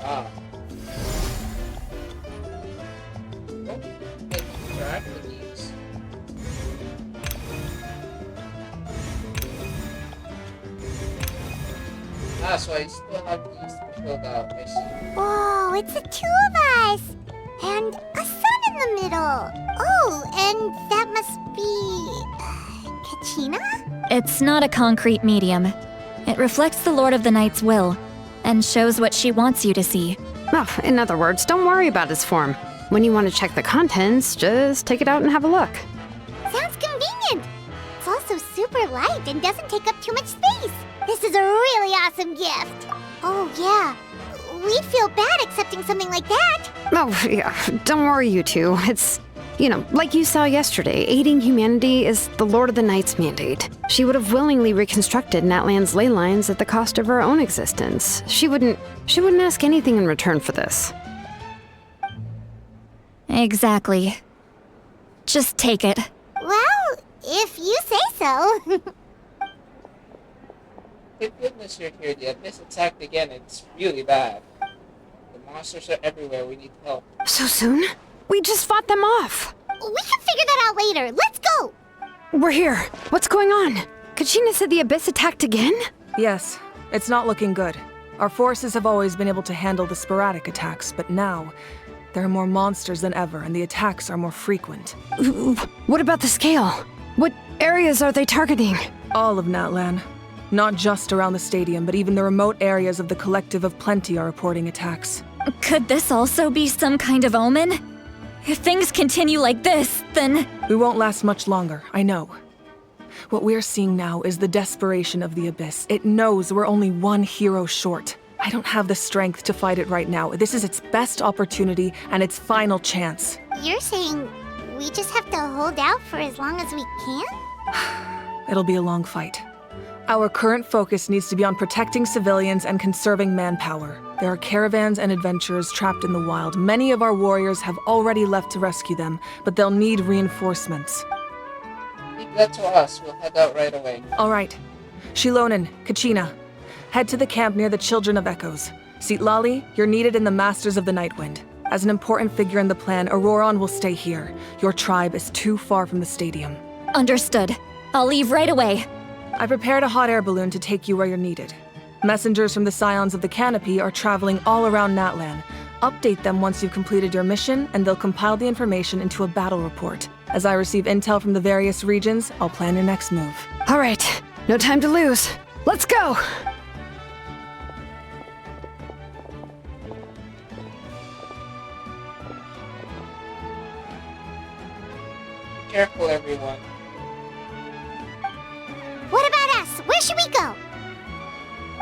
Ah. Don't interact with these. Ah, so I still have these filled out. I see. Whoa, it's the two of us! And a sun in the middle! Oh, and that must be... kachina? It's not a concrete medium. It reflects the Lord of the Night's will, and shows what she wants you to see. Oh, in other words, don't worry about its form. When you want to check the contents, just take it out and have a look. Sounds convenient! It's also super light and doesn't take up too much space. This is a really awesome gift. Oh, yeah. We'd feel bad accepting something like that. Oh, yeah, don't worry, you two. It's, like you saw yesterday, aiding humanity is the Lord of the Night's mandate. She would have willingly reconstructed Natlan's ley lines at the cost of her own existence. She wouldn't ask anything in return for this. Exactly. Just take it. Well, if you say so. Thank goodness you're here. The Abyss attacked again. It's really bad. The monsters are everywhere. We need help. So soon? We just fought them off. We can figure that out later. Let's go! We're here. What's going on? Kachina said the Abyss attacked again? Yes, it's not looking good. Our forces have always been able to handle the sporadic attacks, but now there are more monsters than ever, and the attacks are more frequent. What about the scale? What areas are they targeting? All of Natlan. Not just around the stadium, but even the remote areas of the Collective of Plenty are reporting attacks. Could this also be some kind of omen? If things continue like this, then... We won't last much longer, I know. What we're seeing now is the desperation of the Abyss. It knows we're only one hero short. I don't have the strength to fight it right now. This is its best opportunity and its final chance. You're saying we just have to hold out for as long as we can? It'll be a long fight. Our current focus needs to be on protecting civilians and conserving manpower. There are caravans and adventurers trapped in the wild. Many of our warriors have already left to rescue them, but they'll need reinforcements. Leave that to us. We'll head out right away. All right. Xilonen, Kachina, head to the camp near the Children of Echoes. Citlali, you're needed in the Masters of the Nightwind. As an important figure in the plan, Ororon will stay here. Your tribe is too far from the stadium. Understood. I'll leave right away. I prepared a hot air balloon to take you where you're needed. Messengers from the Scions of the Canopy are traveling all around Natlan. Update them once you've completed your mission, and they'll compile the information into a battle report. As I receive intel from the various regions, I'll plan your next move. All right, no time to lose. Let's go! Careful, everyone. What about us? Where should we go?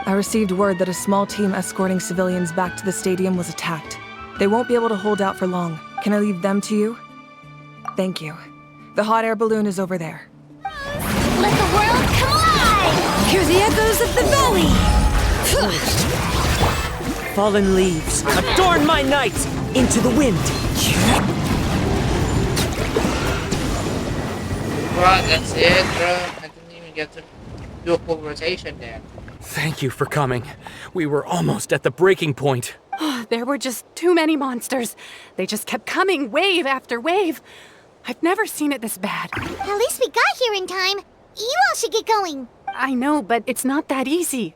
I received word that a small team escorting civilians back to the stadium was attacked. They won't be able to hold out for long. Can I leave them to you? Thank you. The hot air balloon is over there. Let the world come alive! Hear the echoes of the valley! Fallen leaves, adorn my night! Into the wind! Right, that's it, bro. I didn't even get to do a full rotation there. Thank you for coming. We were almost at the breaking point. There were just too many monsters. They just kept coming, wave after wave. I've never seen it this bad. At least we got here in time. You all should get going. I know, but it's not that easy.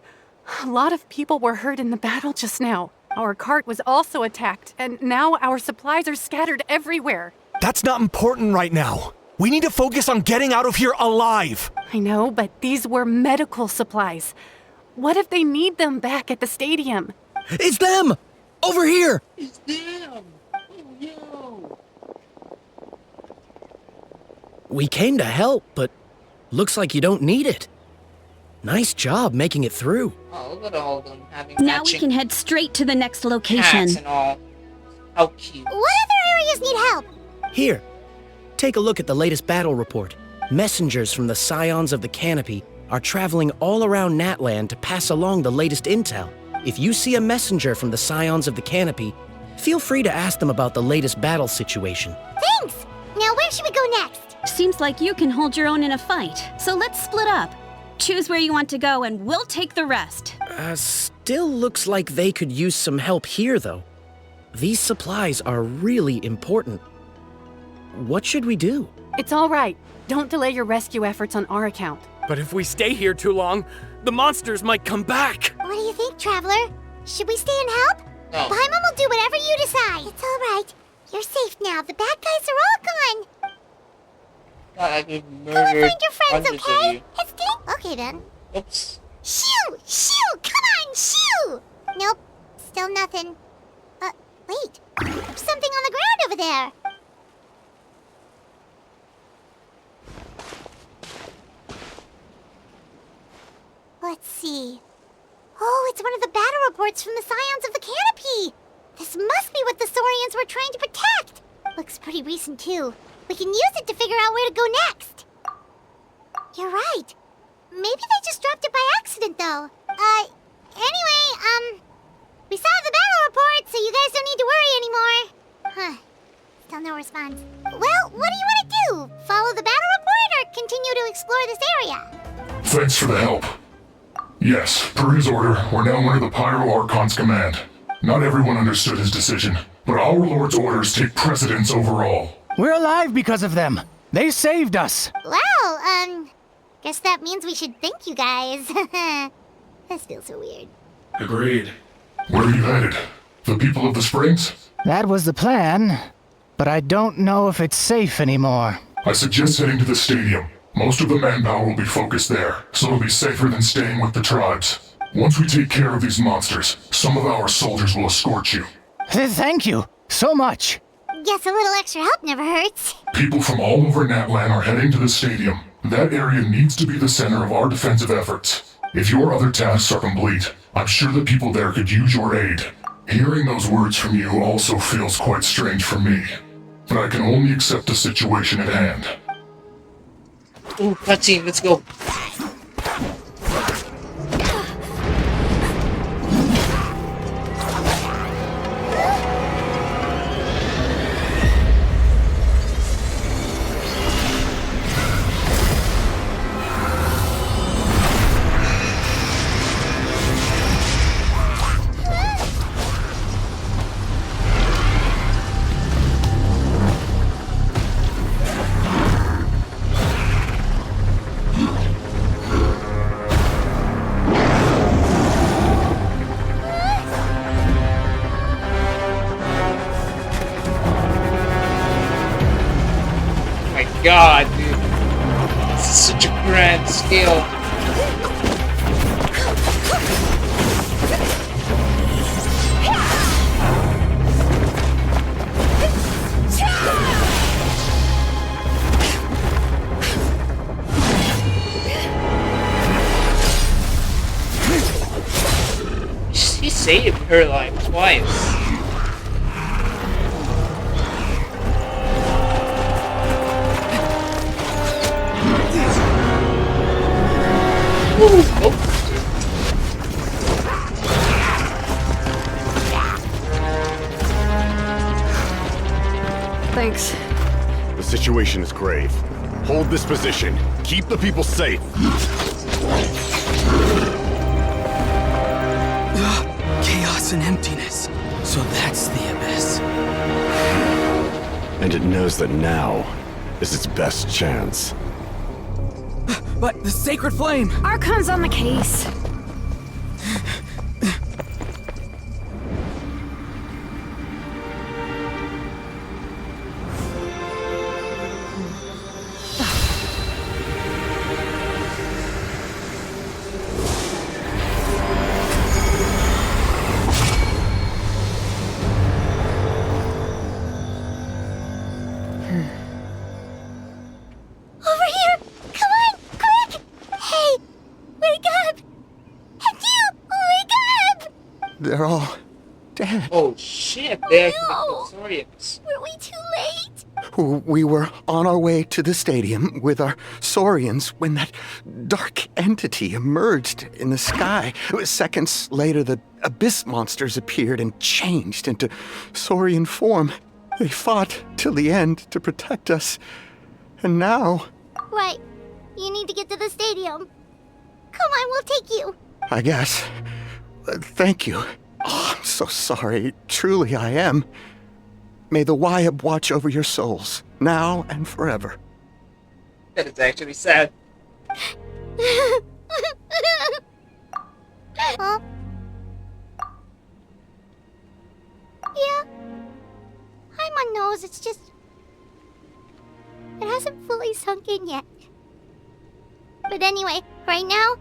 A lot of people were hurt in the battle just now. Our cart was also attacked, and now our supplies are scattered everywhere. That's not important right now. We need to focus on getting out of here alive. I know, but these were medical supplies. What if they need them back at the stadium? It's them! Over here! It's them! Oh no! We came to help, but looks like you don't need it. Nice job making it through. Oh, look at all of them having Now we can head straight to the next location. hats and all. How cute. What other areas need help? Here, take a look at the latest battle report. Messengers from the Scions of the Canopy are traveling all around Natlan to pass along the latest intel. If you see a messenger from the Scions of the Canopy, feel free to ask them about the latest battle situation. Thanks! Now where should we go next? Seems like you can hold your own in a fight, so let's split up. Choose where you want to go and we'll take the rest. Still looks like they could use some help here, though. These supplies are really important. What should we do? It's all right. Don't delay your rescue efforts on our account. But if we stay here too long, the monsters might come back. What do you think, Traveler? Should we stay and help? No. Paimon will do whatever you decide. It's all right. You're safe now. The bad guys are all gone. God, I've been Go and murdered. find your friends, Hundreds of okay? you. Okay then. Oops. Shoo! Shoo! Come on, shoo! Nope. Still nothing. Wait. There's something on the ground over there. Let's see. Oh, it's one of the battle reports from the Scions of the Canopy. This must be what the Saurians were trying to protect. Looks pretty recent, too. We can use it to figure out where to go next. You're right. Maybe they just dropped it by accident, though. Anyway, we saw the battle report, so you guys don't need to worry anymore. Huh. Still no response. Well, what do you want to do? Follow the battle report or continue to explore this area? Thanks for the help. Yes, per his order, we're now under the Pyro Archon's command. Not everyone understood his decision, but our Lord's orders take precedence over all. We're alive because of them. They saved us. Well, guess that means we should thank you guys. This feels so weird. Agreed. Where are you headed? The people of the Springs? That was the plan, but I don't know if it's safe anymore. I suggest heading to the stadium. Most of the manpower will be focused there, so it'll be safer than staying with the tribes. Once we take care of these monsters, some of our soldiers will escort you. Thank you so much. Guess a little extra help never hurts. People from all over Natlan are heading to the stadium. That area needs to be the center of our defensive efforts. If your other tasks are complete, I'm sure the people there could use your aid. Hearing those words from you also feels quite strange for me, but I can only accept the situation at hand. Ooh, cutscene, let's go. god, dude. This is such a grand scale. He saved her life twice. Oh. Thanks. The situation is grave. Hold this position. Keep the people safe. Chaos and emptiness. So that's the abyss. And it knows that now is its best chance. But the sacred flame! Archon's on the case. They're all dead. Oh shit, they're Saurians. Were we too late? We were on our way to the stadium with our Saurians when that dark entity emerged in the sky. Seconds later, the abyss monsters appeared and changed into Saurian form. They fought till the end to protect us. And now... Right. You need to get to the stadium. Come on, we'll take you. I guess. Thank you. Oh, I'm so sorry. Truly, I am. May the Wyab watch over your souls, now and forever. That is actually sad. Huh? Yeah. I'm on nose, it's just... It hasn't fully sunk in yet. But anyway, right now,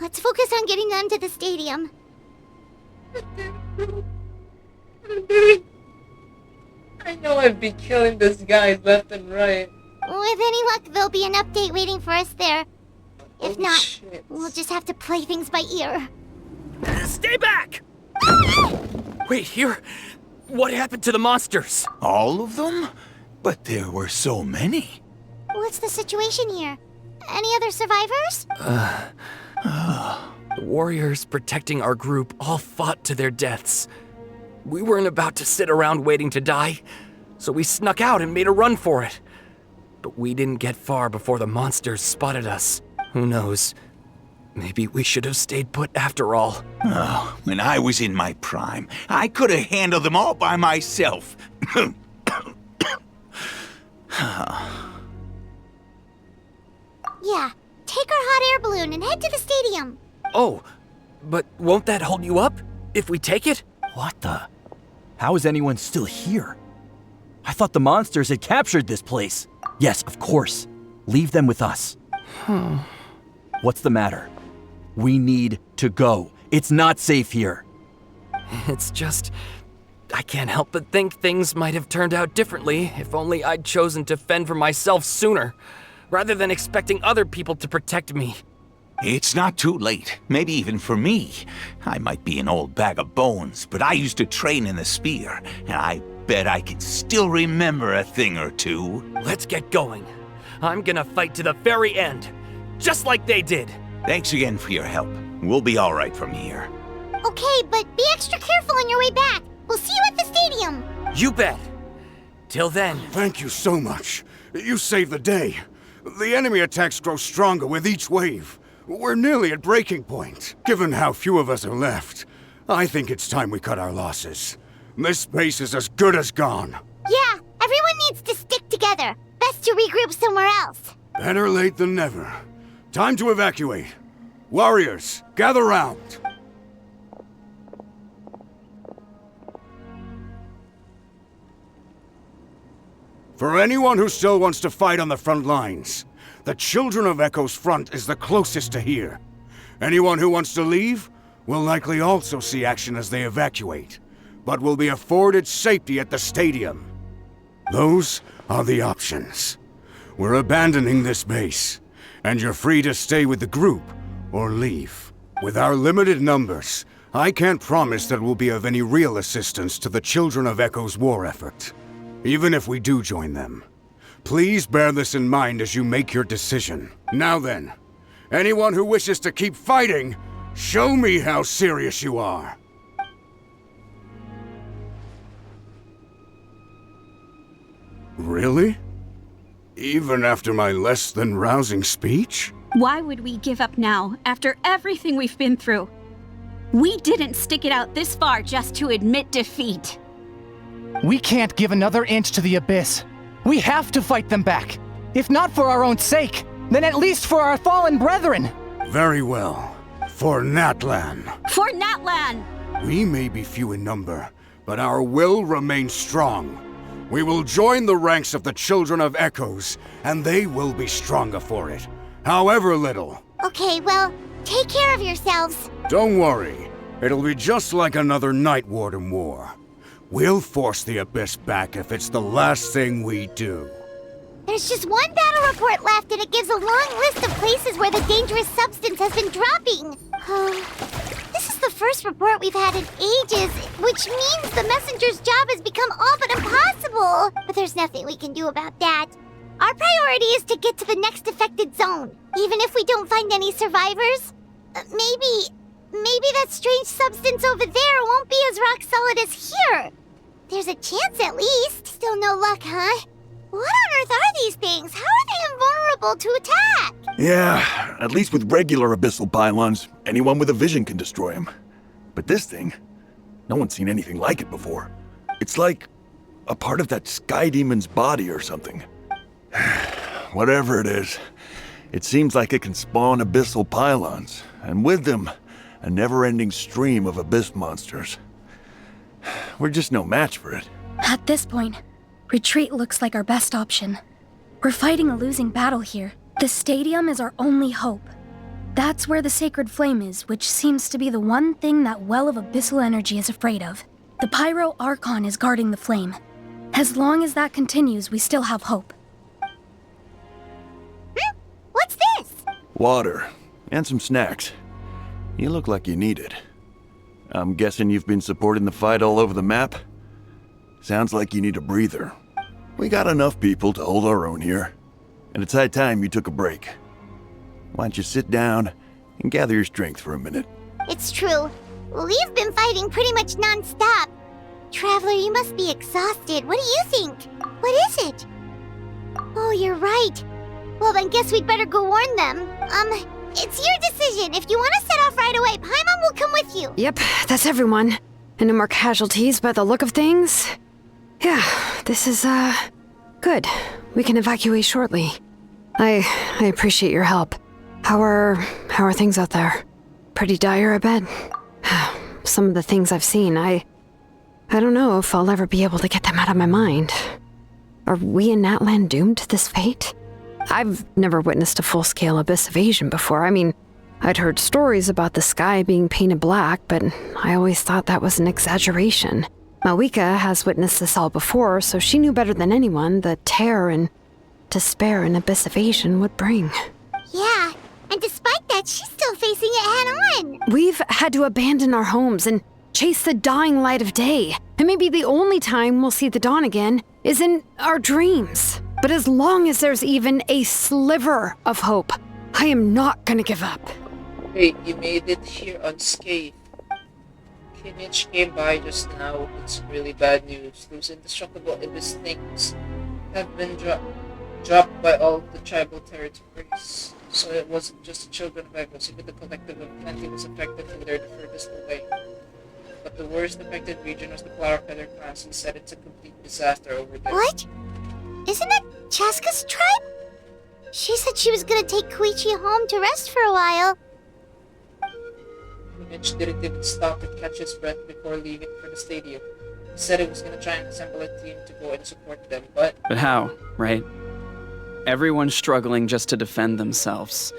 let's focus on getting them to the stadium. I know I've been killing this guy left and right. With any luck, there'll be an update waiting for us there. If not, shit. we'll just have to play things by ear. Stay back! Wait, here? What happened to the monsters? All of them? But there were so many. What's the situation here? Any other survivors? The warriors protecting our group all fought to their deaths. We weren't about to sit around waiting to die, so we snuck out and made a run for it. But we didn't get far before the monsters spotted us. Who knows? Maybe we should have stayed put after all. Oh, when I was in my prime, I could have handled them all by myself. Yeah, take our hot air balloon and head to the stadium. Oh, but won't that hold you up if we take it? What the? How is anyone still here? I thought the monsters had captured this place. Yes, of course. Leave them with us. What's the matter? We need to go. It's not safe here. It's just... I can't help but think things might have turned out differently if only I'd chosen to fend for myself sooner, rather than expecting other people to protect me. It's not too late, maybe even for me. I might be an old bag of bones, but I used to train in the spear, and I bet I can still remember a thing or two. Let's get going. I'm gonna fight to the very end, just like they did. Thanks again for your help. We'll be all right from here. Okay, but be extra careful on your way back. We'll see you at the stadium. You bet. Till then. Thank you so much. You saved the day. The enemy attacks grow stronger with each wave. We're nearly at breaking point. Given how few of us are left, I think it's time we cut our losses. This base is as good as gone. Yeah, everyone needs to stick together. Best to regroup somewhere else. Better late than never. Time to evacuate. Warriors, gather round. For anyone who still wants to fight on the front lines, the Children of Echo's front is the closest to here. Anyone who wants to leave will likely also see action as they evacuate, but will be afforded safety at the stadium. Those are the options. We're abandoning this base, and you're free to stay with the group or leave. With our limited numbers, I can't promise that we'll be of any real assistance to the Children of Echo's war effort. Even if we do join them, please bear this in mind as you make your decision. Now then, anyone who wishes to keep fighting, show me how serious you are. Really? Even after my less than rousing speech? Why would we give up now, after everything we've been through? We didn't stick it out this far just to admit defeat. We can't give another inch to the Abyss. We have to fight them back. If not for our own sake, then at least for our fallen brethren. Very well. For Natlan. For Natlan! We may be few in number, but our will remains strong. We will join the ranks of the Children of Echoes, and they will be stronger for it, however little. Okay, well, take care of yourselves. Don't worry. It'll be just like another Night Warden war. We'll force the Abyss back if it's the last thing we do. There's just one battle report left, and it gives a long list of places where the dangerous substance has been dropping. This is the first report we've had in ages, which means the messenger's job has become all but impossible. But there's nothing we can do about that. Our priority is to get to the next affected zone. Even if we don't find any survivors, maybe that strange substance over there won't be as rock solid as here. There's a chance at least. Still no luck, huh? What on earth are these things? How are they invulnerable to attack? Yeah, at least with regular abyssal pylons, anyone with a vision can destroy them. But this thing, no one's seen anything like it before. It's like a part of that sky demon's body or something. Whatever it is, it seems like it can spawn abyssal pylons, and with them, a never-ending stream of abyss monsters. We're just no match for it. At this point, retreat looks like our best option. We're fighting a losing battle here. The stadium is our only hope. That's where the sacred flame is, which seems to be the one thing that well of abyssal energy is afraid of. The Pyro Archon is guarding the flame. As long as that continues, we still have hope. What's this? Water, and some snacks. You look like you need it. I'm guessing you've been supporting the fight all over the map? Sounds like you need a breather. We got enough people to hold our own here, and it's high time you took a break. Why don't you sit down and gather your strength for a minute? It's true. We've been fighting pretty much non-stop. Traveler, you must be exhausted. What do you think? What is it? Oh, you're right. Well, then guess we'd better go warn them. It's your decision. If you want to set off right away, Paimon will come with you. Yep, that's everyone. And no more casualties by the look of things. Yeah, this is, good. We can evacuate shortly. I appreciate your help. How are things out there? Pretty dire, I bet. Some of the things I've seen, I don't know if I'll ever be able to get them out of my mind. Are we in Natlan doomed to this fate? I've never witnessed a full-scale abyss invasion before. I mean, I'd heard stories about the sky being painted black, but I always thought that was an exaggeration. Mavuika has witnessed this all before, so she knew better than anyone the terror and despair an abyss invasion would bring. Yeah, and despite that, she's still facing it head-on. We've had to abandon our homes and chase the dying light of day. And maybe the only time we'll see the dawn again is in our dreams. But as long as there's even a sliver of hope, I am not gonna give up. Wait, you made it here unscathed. Kinich came by just now. It's really bad news. Those indestructible abyss things have been dropped by all the tribal territories. So it wasn't just the children of Echoes, even the collective of plenty was affected from their furthest away. But the worst affected region was the Flower Feather class. He said it's a complete disaster over there. What? Isn't that Chaska's tribe? She said she was gonna take Koichi home to rest for a while. Kinich didn't even stop to catch his breath before leaving for the stadium. said it was gonna try and assemble a team to go and support them, but But how, right? Everyone's struggling just to defend themselves.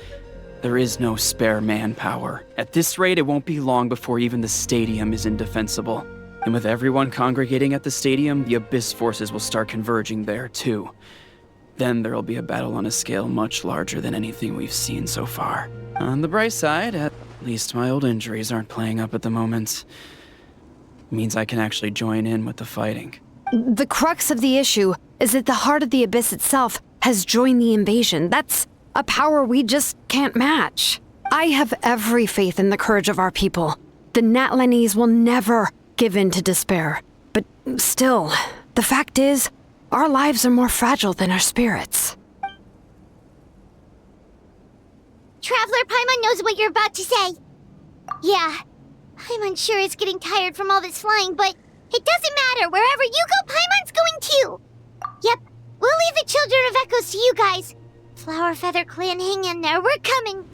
There is no spare manpower. At this rate, it won't be long before even the stadium is indefensible. And with everyone congregating at the stadium, the Abyss forces will start converging there, too. Then there'll be a battle on a scale much larger than anything we've seen so far. On the bright side, at least my old injuries aren't playing up at the moment. Means I can actually join in with the fighting. The crux of the issue is that the heart of the Abyss itself has joined the invasion. That's a power we just can't match. I have every faith in the courage of our people. The Natlanese will never give in to despair. But still, the fact is, our lives are more fragile than our spirits. Traveler Paimon knows what you're about to say. Yeah, Paimon's sure is getting tired from all this flying, but it doesn't matter. Wherever you go, Paimon's going too. Yep, we'll leave the Children of Echoes to you guys. Flower Feather Clan, hang in there. We're coming.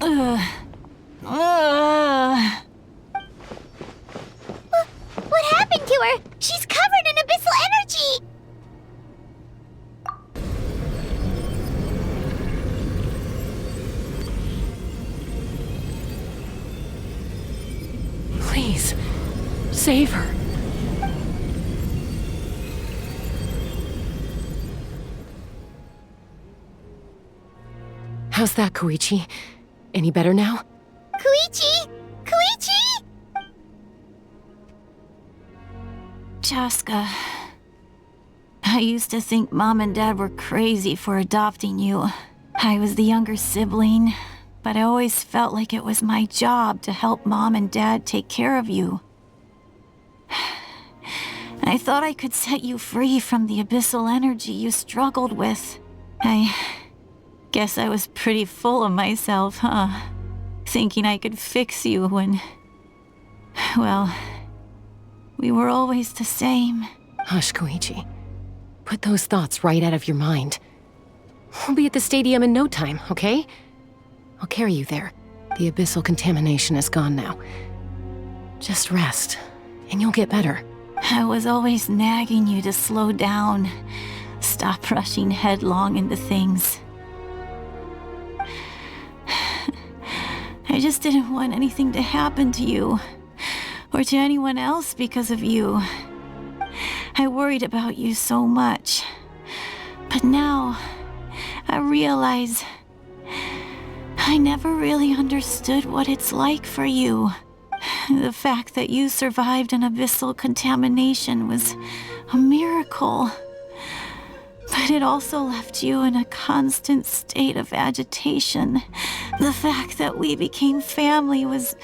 What happened to her? She's covered in abyssal energy. Please, save her. How's that, Koichi? Any better now? Koichi! Koichi! Chaska, I used to think Mom and Dad were crazy for adopting you. I was the younger sibling, but I always felt like it was my job to help Mom and Dad take care of you. I thought I could set you free from the abyssal energy you struggled with. I guess I was pretty full of myself, huh? Thinking I could fix you when... well, we were always the same. Hush, Koichi. Put those thoughts right out of your mind. We'll be at the stadium in no time, okay? I'll carry you there. The abyssal contamination is gone now. Just rest, and you'll get better. I was always nagging you to slow down. Stop rushing headlong into things. I just didn't want anything to happen to you, or to anyone else because of you. I worried about you so much. But now, I realize I never really understood what it's like for you. The fact that you survived an abyssal contamination was a miracle. But it also left you in a constant state of agitation. The fact that we became family was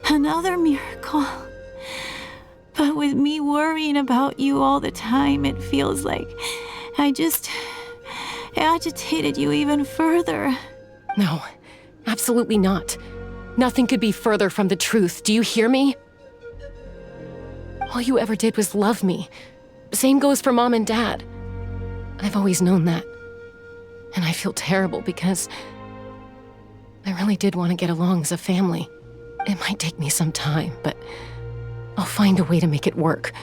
another miracle. But with me worrying about you all the time, it feels like I just agitated you even further. No, absolutely not. Nothing could be further from the truth. Do you hear me? All you ever did was love me. Same goes for Mom and Dad. I've always known that. And I feel terrible because I really did want to get along as a family. It might take me some time, but I'll find a way to make it work.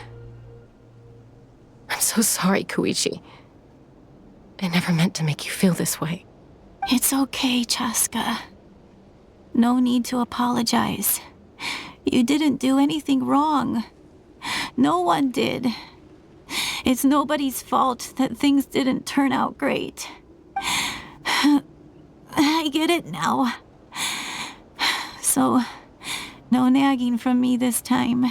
I'm so sorry, Koichi. I never meant to make you feel this way. It's okay, Chaska. No need to apologize. You didn't do anything wrong. No one did. It's nobody's fault that things didn't turn out great. I get it now. So, no nagging from me this time.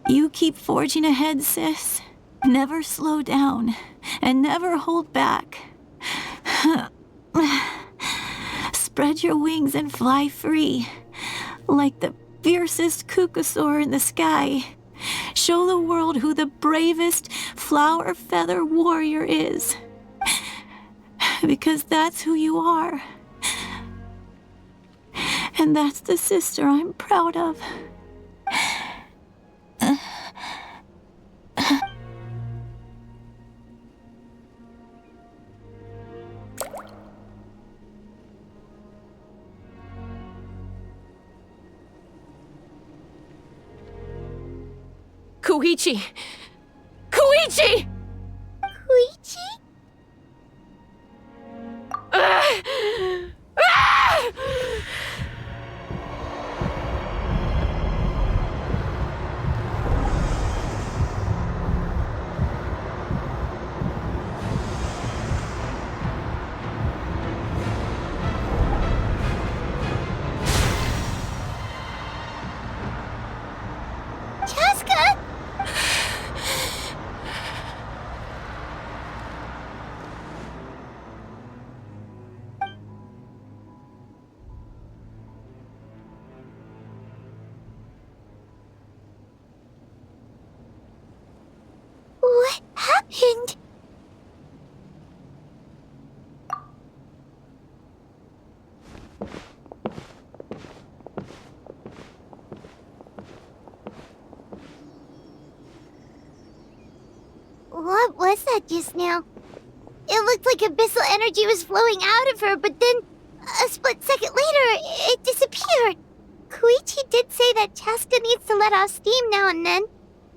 You keep forging ahead, sis. Never slow down, and never hold back. Spread your wings and fly free, like the fiercest kukusaur in the sky. Show the world who the bravest flower feather warrior is. Because that's who you are. And that's the sister I'm proud of. Koichi! Koichi! Koichi? Chaska? What happened? What was that just now? It looked like abyssal energy was flowing out of her, but then a split second later, it disappeared. Koichi did say that Chaska needs to let off steam now and then,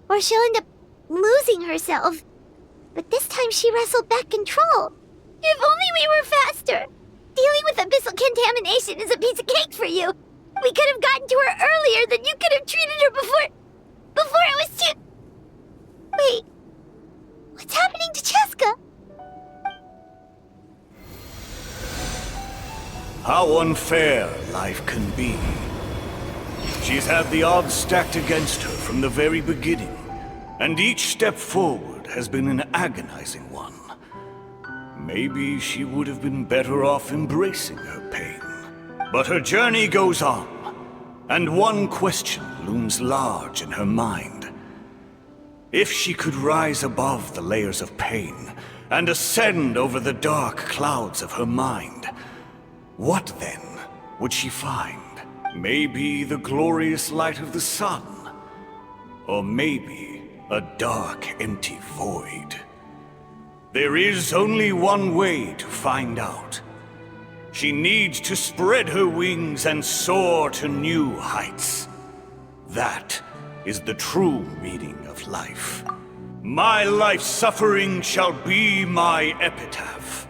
or she'll end up losing herself. But this time she wrestled back control. If only we were faster! Dealing with abyssal contamination is a piece of cake for you. We could have gotten to her earlier, then you could have treated her before it was too... Wait, what's happening to Chaska? How unfair life can be. She's had the odds stacked against her from the very beginning, and each step forward has been an agonizing one. Maybe she would have been better off embracing her pain. But her journey goes on, and one question looms large in her mind. If she could rise above the layers of pain and ascend over the dark clouds of her mind, what then would she find? Maybe the glorious light of the sun, or maybe a dark, empty void. There is only one way to find out. She needs to spread her wings and soar to new heights. That is the true meaning of life. My life's suffering shall be my epitaph,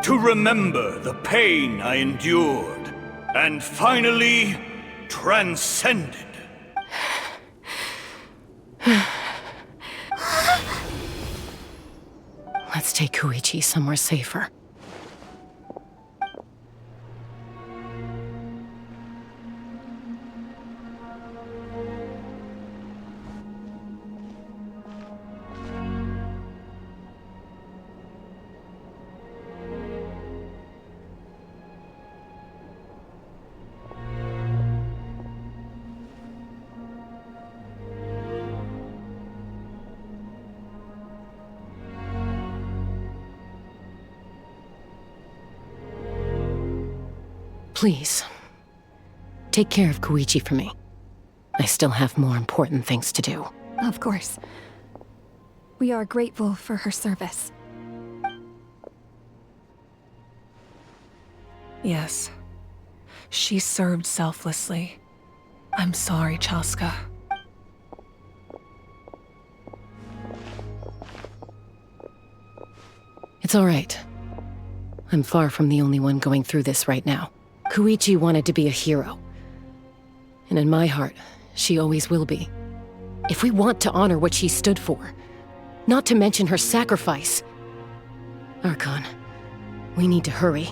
to remember the pain I endured, and finally transcended. Let's take Koichi somewhere safer. Please, take care of Koichi for me. I still have more important things to do. Of course. We are grateful for her service. Yes. She served selflessly. I'm sorry, Chaska. It's all right. I'm far from the only one going through this right now. Koichi wanted to be a hero. And in my heart, she always will be. If we want to honor what she stood for, not to mention her sacrifice. Archon, we need to hurry.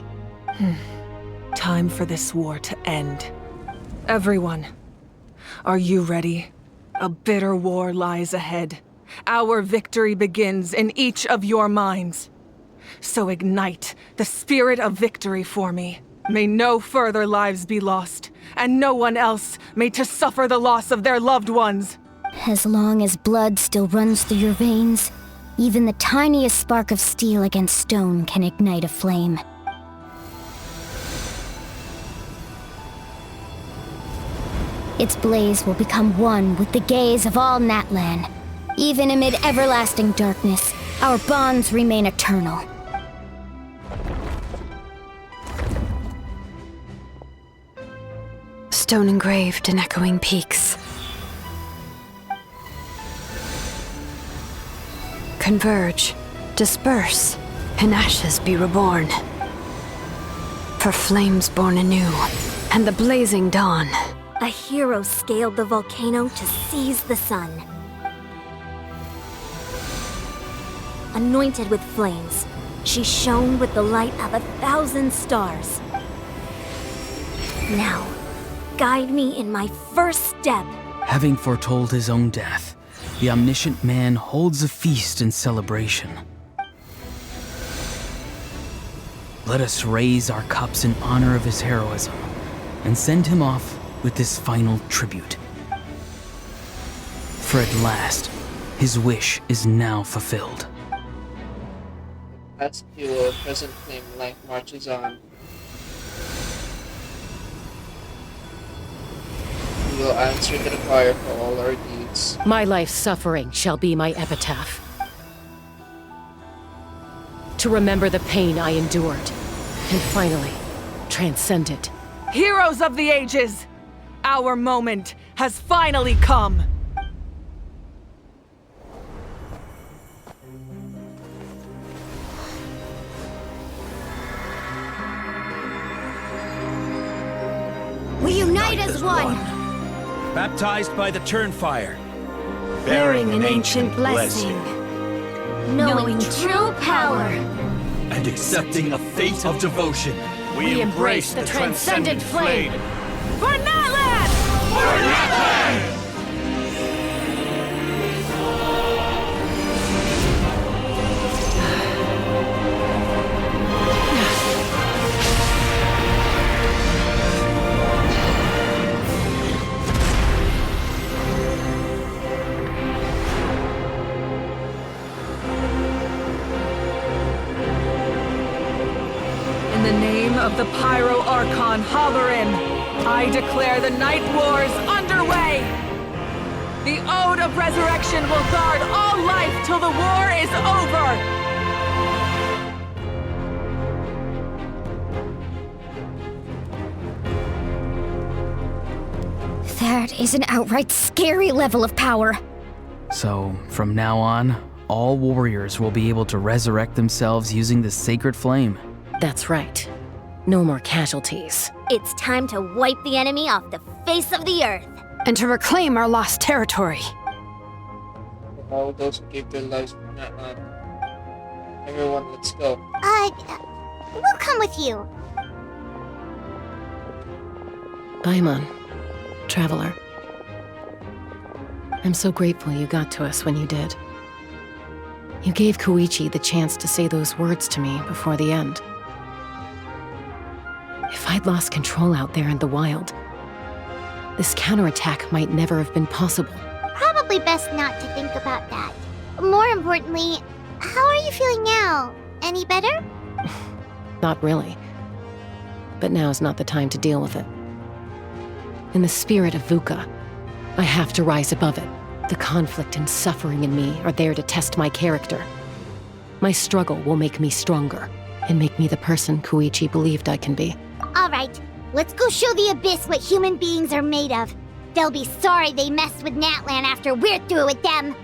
Time for this war to end. Everyone, are you ready? A bitter war lies ahead. Our victory begins in each of your minds. So ignite the spirit of victory for me. May no further lives be lost, and no one else may to suffer the loss of their loved ones. As long as blood still runs through your veins, even the tiniest spark of steel against stone can ignite a flame. Its blaze will become one with the gaze of all Natlan. Even amid everlasting darkness, our bonds remain eternal. Stone engraved in echoing peaks. converge, disperse, in ashes be reborn. For flames born anew, and the blazing dawn. A hero scaled the volcano to seize the sun. Anointed with flames, she shone with the light of 1,000 stars. Now, guide me in my first step. Having foretold his own death, the omniscient man holds a feast in celebration. Let us raise our cups in honor of his heroism and send him off with this final tribute. For at last, his wish is now fulfilled. That's pure present flame life marches on. We will answer to the fire for all our deeds. My life's suffering shall be my epitaph. To remember the pain I endured, and finally, transcend it. Heroes of the ages! Our moment has finally come! We unite as one! Baptized by the Turnfire. Bearing an ancient blessing. Knowing true power. And accepting a fate of devotion. We embrace the transcendent flame. For natlan! For natlan! In the name of the Pyro Archon Xilonen, I declare the Night Wars underway! The Ode of Resurrection will guard all life till the war is over! That is an outright scary level of power. So, from now on, all warriors will be able to resurrect themselves using the sacred flame. That's right. No more casualties. It's time to wipe the enemy off the face of the earth. And to reclaim our lost territory. For all those who gave their lives for natlan. Everyone, let's go. We'll come with you. Paimon, traveler. I'm so grateful you got to us when you did. You gave Koichi the chance to say those words to me before the end. If I'd lost control out there in the wild, this counterattack might never have been possible. Probably best not to think about that. More importantly, how are you feeling now? Any better? Not really. But now's not the time to deal with it. In the spirit of VUCA, I have to rise above it. The conflict and suffering in me are there to test my character. My struggle will make me stronger, and make me the person Koichi believed I can be. All right, let's go show the Abyss what human beings are made of. They'll be sorry they messed with natlan after we're through with them.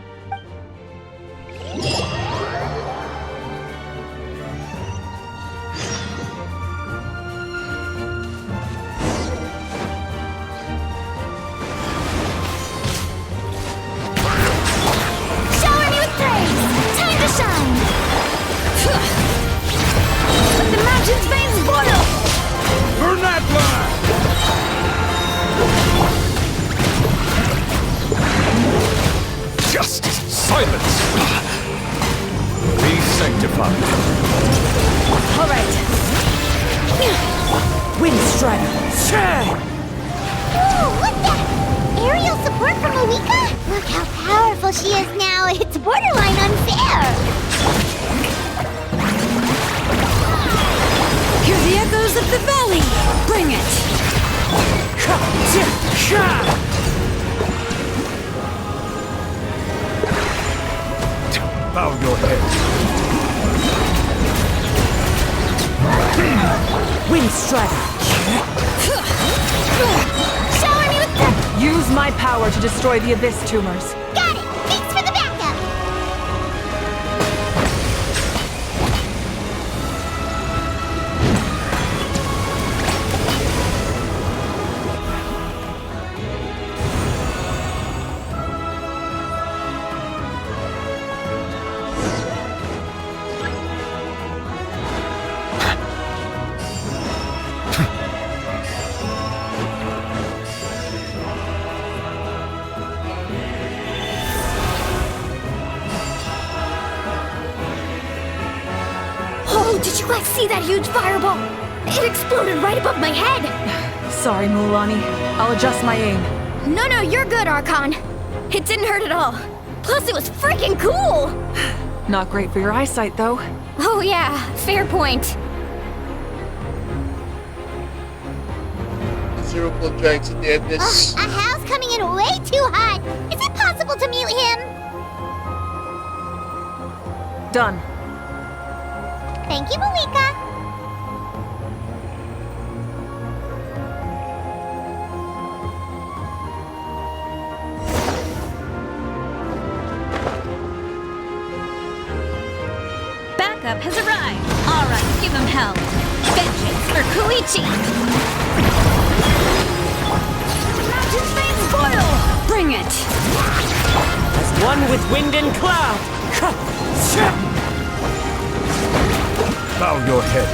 Shower me with praise! Time to shine! Let the mountain's veins boil! For natlan! Justice! Silence! Be sanctified. All right. Wind Strider. Ooh, what's that? Aerial support from Mavuika? Look how powerful she is now. It's borderline unfair. Hear the echoes of the valley! Bring it! Bow your head. Wind Strider. Shower me with the... Use my power to destroy the Abyss tumors. Got it! Thanks for the backup! you guys see that huge fireball? It exploded right above my head! Sorry, Mualani. I'll adjust my aim. No, you're good, Archon. It didn't hurt at all. Plus, it was freaking cool! Not great for your eyesight, though. Oh yeah, fair point. Zero pull drags in the abyss. Ahaw's coming in way too hot. Is it possible to mute him? Done. Thank you, Mavuika. Backup has arrived. All right, give him hell. Vengeance for Koichi. Bring it. As one with wind and cloud. Bow your head.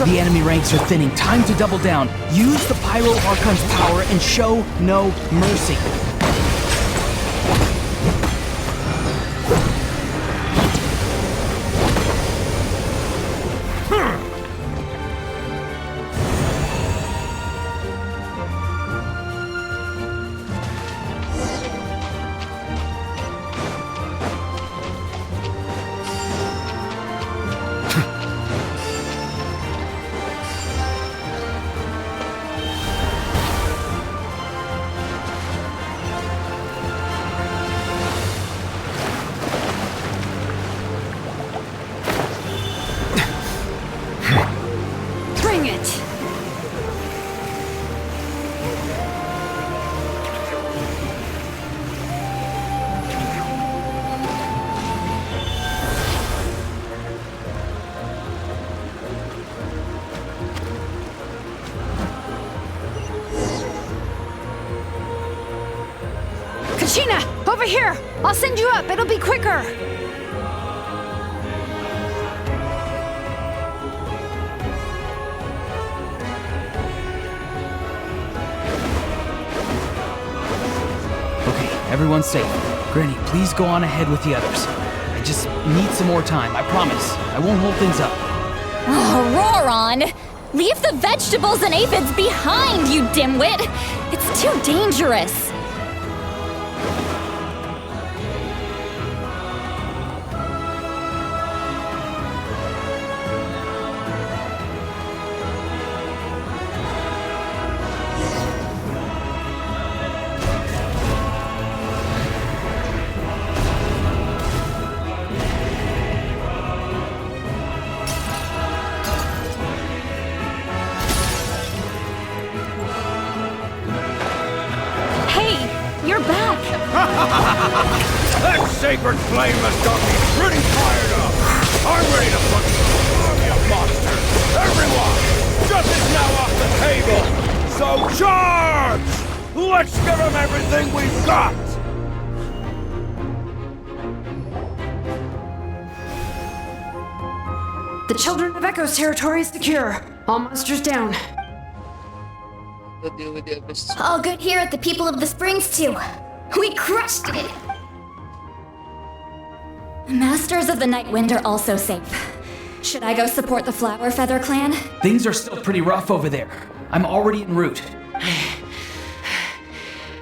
The enemy ranks are thinning. Time to double down. Use the Pyro Archon's power and show no mercy. Kachina, over here! I'll send you up, it'll be quicker! Okay, everyone's safe. Granny, please go on ahead with the others. I just need some more time, I promise. I won't hold things up. Ororon! Leave the vegetables and aphids behind, you dimwit! It's too dangerous! That sacred flame has got me pretty fired up! I'm ready to put some army of monsters! Everyone! Justice now off the table! So charge! Let's give them everything we've got! The Children of Echo's territory is secure. All monsters down. Deal with the abyss. All good here at the People of the Springs, too. We crushed it! The Masters of the Nightwind are also safe. Should I go support the Flower Feather clan? Things are still pretty rough over there. I'm already en route.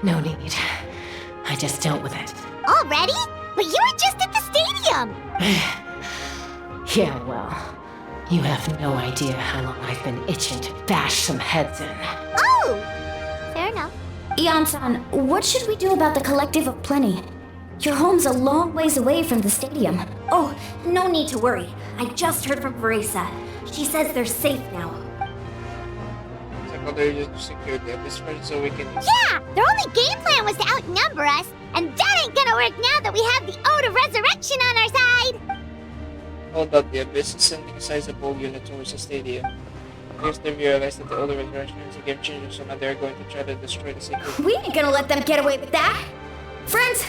No need. I just dealt with it. Already? But you were just at the stadium! Yeah, well, you have no idea how long I've been itching to bash some heads in. Oh! Fair enough. Ian-san, what should we do about the Collective of Plenty? Your home's a long ways away from the stadium. Oh, no need to worry. I just heard from Veresa. She says they're safe now. They're just secure the abyss first so we can... Yeah! Their only game plan was to outnumber us, and that ain't gonna work now that we have the Ode of Resurrection on our side! Hold up, the abyss is sending a sizable unit towards the stadium. Because they realize that the Ode of Resurrection is a game changer, so now they're going to try to destroy the secret. We ain't gonna let them get away with that! Friends,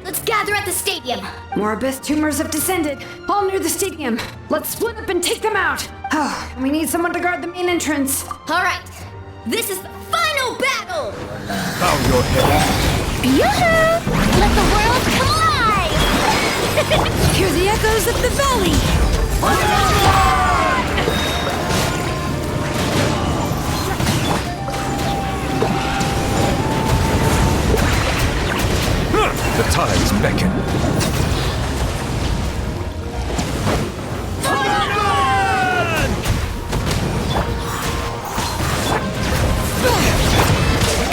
Let's gather at the stadium. More abyss tumors have descended, all near the stadium. Let's split up and take them out. Oh, we need someone to guard the main entrance. All right, this is the final battle. Bow your head. Yoo-hoo! Let the world collide! Hear the echoes of the valley. The tides beckon.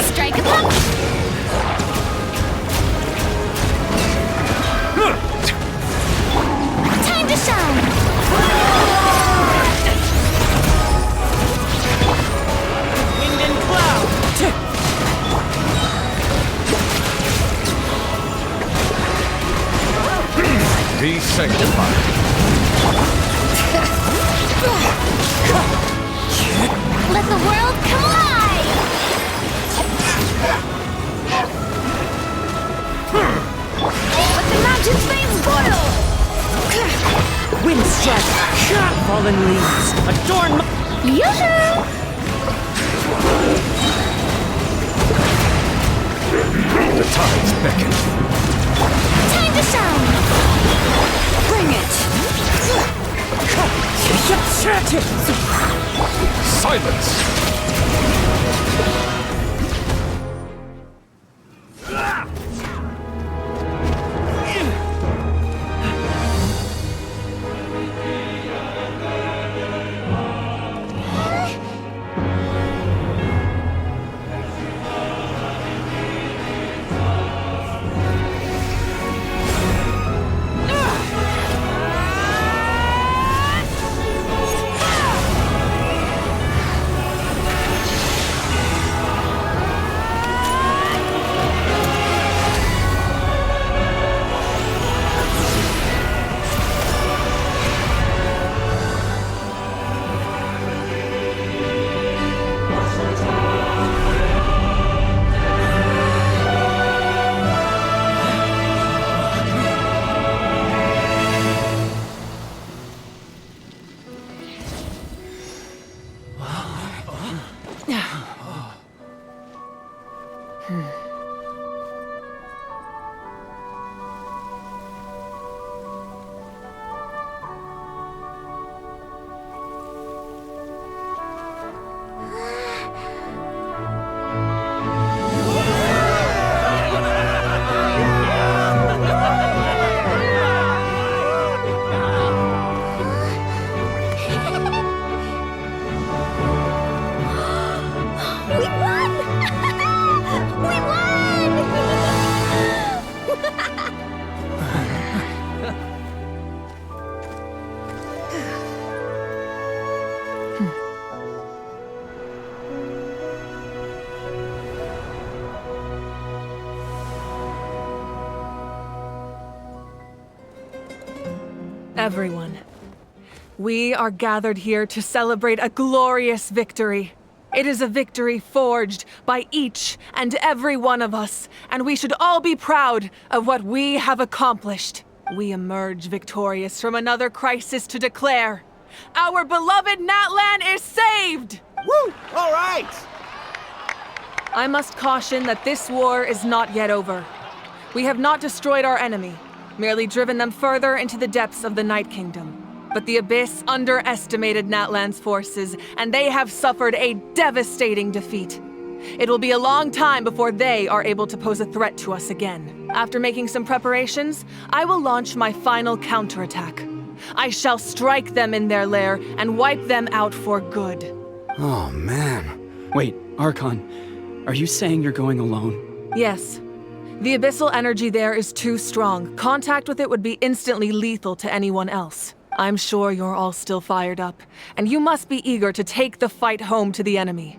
Strike a punch! Time to shine! Wind and cloud! Be sanctified. Let the world collide! Let the mountain's veins boil. Wind strike! Fallen leaves! Adorn my... Yoo-hoo! The tides beckon. Time to shine! Bring it. Silence! Everyone, we are gathered here to celebrate a glorious victory. It is a victory forged by each and every one of us, and we should all be proud of what we have accomplished. We emerge victorious from another crisis to declare, our beloved Natlan is saved! Woo! All right! I must caution that this war is not yet over. We have not destroyed our enemy, merely driven them further into the depths of the Night Kingdom. But the Abyss underestimated Natlan's forces, and they have suffered a devastating defeat. It will be a long time before they are able to pose a threat to us again. After making some preparations, I will launch my final counterattack. I shall strike them in their lair and wipe them out for good. Oh, man. Wait, Archon, are you saying you're going alone? Yes. The abyssal energy there is too strong. Contact with it would be instantly lethal to anyone else. I'm sure you're all still fired up, and you must be eager to take the fight home to the enemy.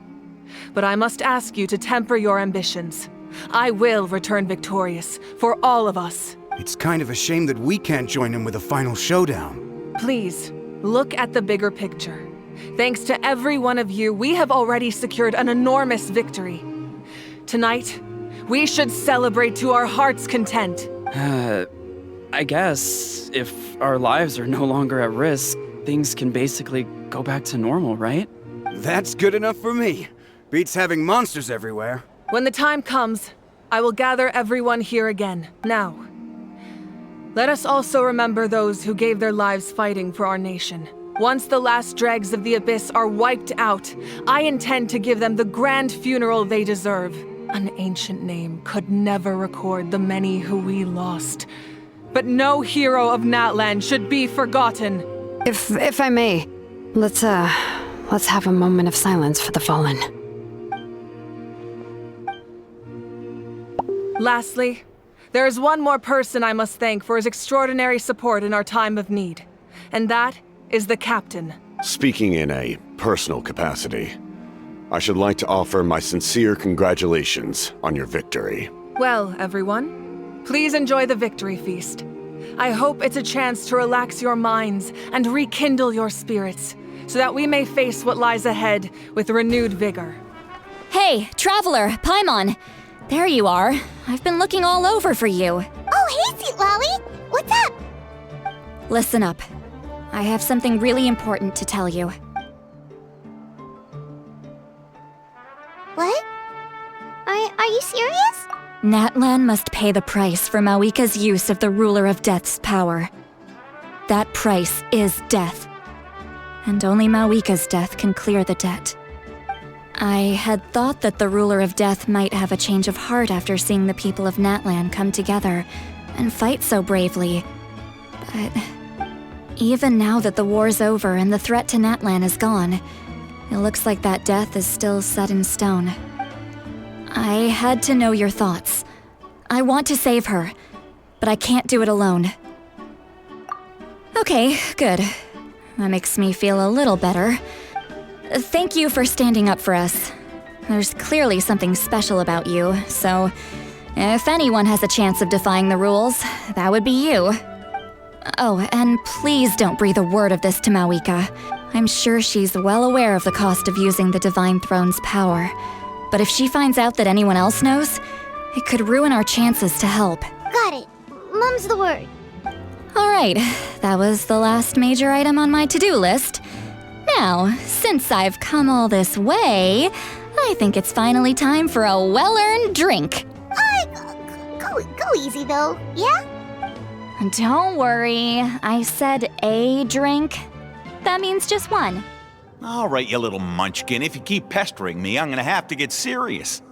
But I must ask you to temper your ambitions. I will return victorious, for all of us. It's kind of a shame that we can't join in with a final showdown. Please, look at the bigger picture. Thanks to every one of you, we have already secured an enormous victory. Tonight, we should celebrate to our heart's content. I guess if our lives are no longer at risk, things can basically go back to normal, right? That's good enough for me. Beats having monsters everywhere. When the time comes, I will gather everyone here again. Now, let us also remember those who gave their lives fighting for our nation. Once the last dregs of the Abyss are wiped out, I intend to give them the grand funeral they deserve. An ancient name could never record the many who we lost. But no hero of Natlan should be forgotten. If I may, let's have a moment of silence for the fallen. Lastly, there is one more person I must thank for his extraordinary support in our time of need. And that is the Captain. Speaking in a personal capacity, I should like to offer my sincere congratulations on your victory. Well, everyone, please enjoy the victory feast. I hope it's a chance to relax your minds and rekindle your spirits, so that we may face what lies ahead with renewed vigor. Hey, Traveler, Paimon. There you are. I've been looking all over for you. Oh, hey, citlali! What's up? Listen up. I have something really important to tell you. What? Are you serious? Natlan must pay the price for Mavuika's use of the Ruler of Death's power. That price is death. And only Mavuika's death can clear the debt. I had thought that the Ruler of Death might have a change of heart after seeing the people of Natlan come together and fight so bravely. But even now that the war's over and the threat to Natlan is gone, it looks like that death is still set in stone. I had to know your thoughts. I want to save her, but I can't do it alone. Okay, good. That makes me feel a little better. Thank you for standing up for us. There's clearly something special about you, so if anyone has a chance of defying the rules, that would be you. Oh, and please don't breathe a word of this to Mavuika. I'm sure she's well aware of the cost of using the Divine Throne's power. But if she finds out that anyone else knows, it could ruin our chances to help. Got it. Mum's the word. Alright, that was the last major item on my to-do list. Now, since I've come all this way, I think it's finally time for a well-earned drink. Go easy though, yeah? Don't worry, I said a drink. That means just one. All right, you little munchkin, if you keep pestering me, I'm gonna have to get serious.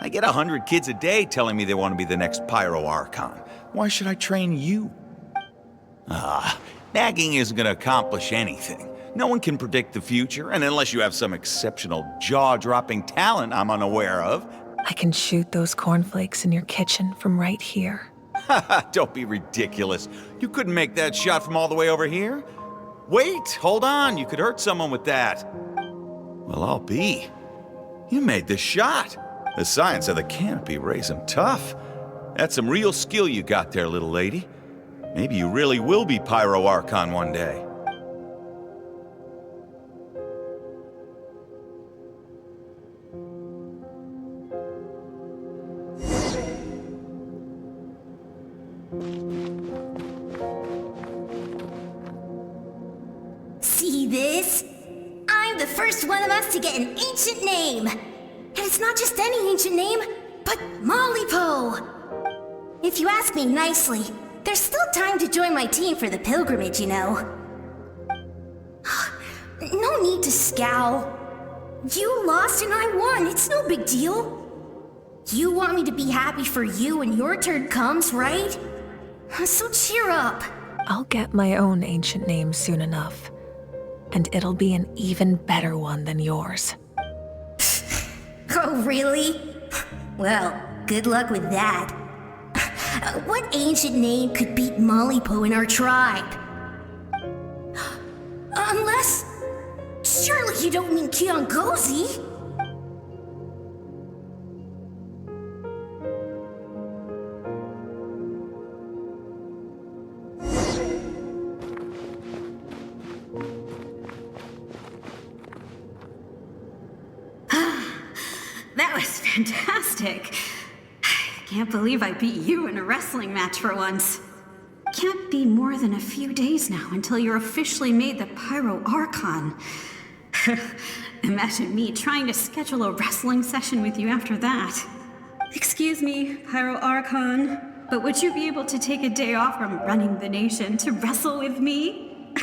I get 100 kids a day telling me they want to be the next Pyro Archon. Why should I train you? Nagging isn't gonna accomplish anything. No one can predict the future, and unless you have some exceptional jaw-dropping talent I'm unaware of. I can shoot those cornflakes in your kitchen from right here. Don't be ridiculous. You couldn't make that shot from all the way over here? Wait, hold on, you could hurt someone with that. Well, I'll be. You made the shot. The science of the canopy raised him tough. That's some real skill you got there, little lady. Maybe you really will be Pyro Archon one day. See this? I'm the first one of us to get an ancient name. And it's not just any ancient name, but Malipo. If you ask me nicely, there's still time to join my team for the pilgrimage, you know. No need to scowl. You lost and I won, it's no big deal. You want me to be happy for you when your turn comes, right? So cheer up. I'll get my own ancient name soon enough. And it'll be an even better one than yours. Oh, really? Well, good luck with that. What ancient name could beat Malipo in our tribe? Unless... surely you don't mean Kiangozi? That was fantastic. Can't believe I beat you in a wrestling match for once. Can't be more than a few days now until you're officially made the Pyro Archon. Imagine me trying to schedule a wrestling session with you after that. Excuse me, Pyro Archon, but would you be able to take a day off from running the nation to wrestle with me?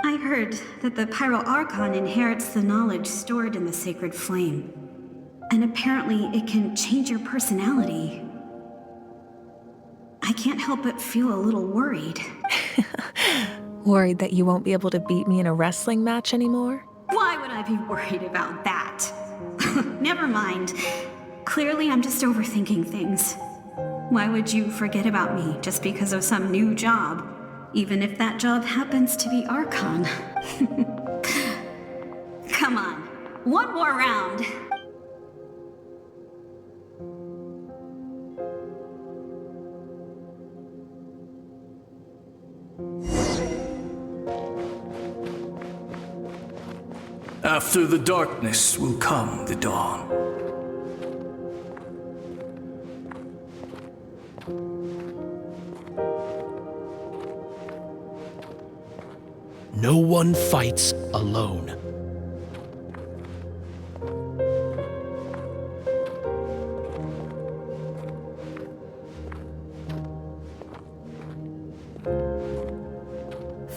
I heard that the Pyro Archon inherits the knowledge stored in the sacred flame. And apparently it can change your personality. I can't help but feel a little worried. Worried that you won't be able to beat me in a wrestling match anymore? Why would I be worried about that? Never mind. Clearly I'm just overthinking things. Why would you forget about me just because of some new job? Even if that job happens to be Archon. Come on, one more round. After the darkness will come the dawn. No one fights alone.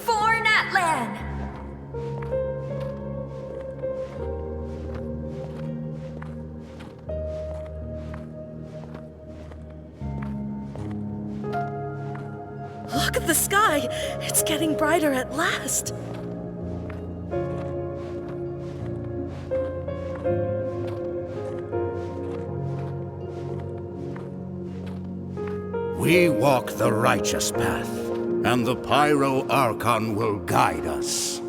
For Natlan! Look at the sky! It's getting brighter at last! We walk the righteous path, and the Pyro Archon will guide us.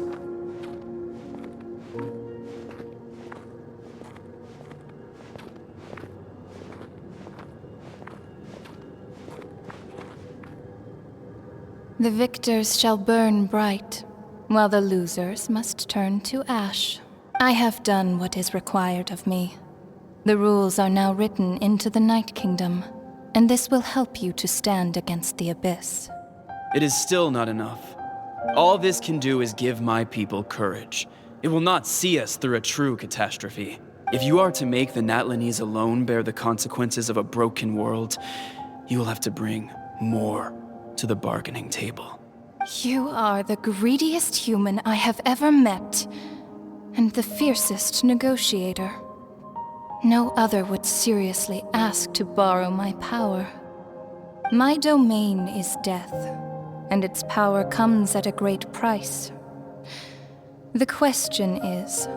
The victors shall burn bright, while the losers must turn to ash. I have done what is required of me. The rules are now written into the Night Kingdom, and this will help you to stand against the Abyss. It is still not enough. All this can do is give my people courage. It will not see us through a true catastrophe. If you are to make the Natlanese alone bear the consequences of a broken world, you will have to bring more to the bargaining table. You are the greediest human I have ever met, and the fiercest negotiator. No other would seriously ask to borrow my power. My domain is death, and its power comes at a great price. The question is,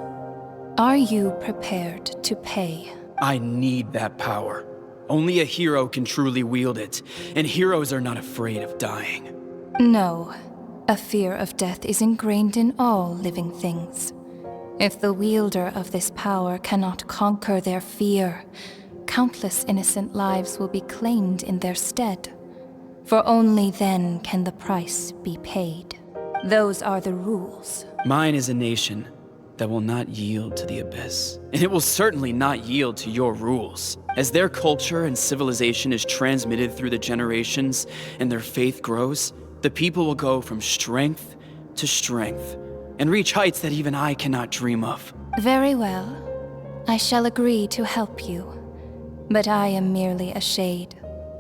are you prepared to pay? I need that power. Only a hero can truly wield it, and heroes are not afraid of dying. No, a fear of death is ingrained in all living things. If the wielder of this power cannot conquer their fear, countless innocent lives will be claimed in their stead. For only then can the price be paid. Those are the rules. Mine is a nation that will not yield to the Abyss. And it will certainly not yield to your rules. As their culture and civilization is transmitted through the generations and their faith grows, the people will go from strength to strength and reach heights that even I cannot dream of. Very well. I shall agree to help you. But I am merely a shade,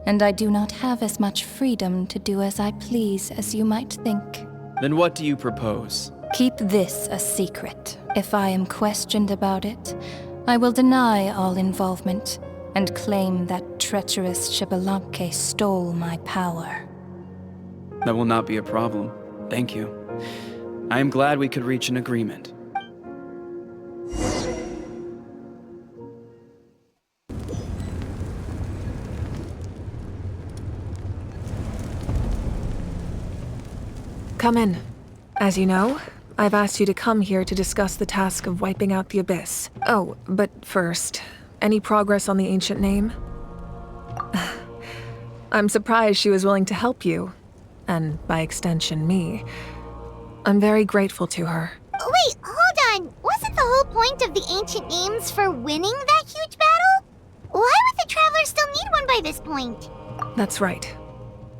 and I do not have as much freedom to do as I please as you might think. Then what do you propose? Keep this a secret. If I am questioned about it, I will deny all involvement and claim that treacherous Xbalanque stole my power. That will not be a problem. Thank you. I am glad we could reach an agreement. Come in. As you know, I've asked you to come here to discuss the task of wiping out the Abyss. Oh, but first, any progress on the ancient name? I'm surprised she was willing to help you, and by extension, me. I'm very grateful to her. Wait, hold on. Wasn't the whole point of the ancient names for winning that huge battle? Why would the Travelers still need one by this point? That's right.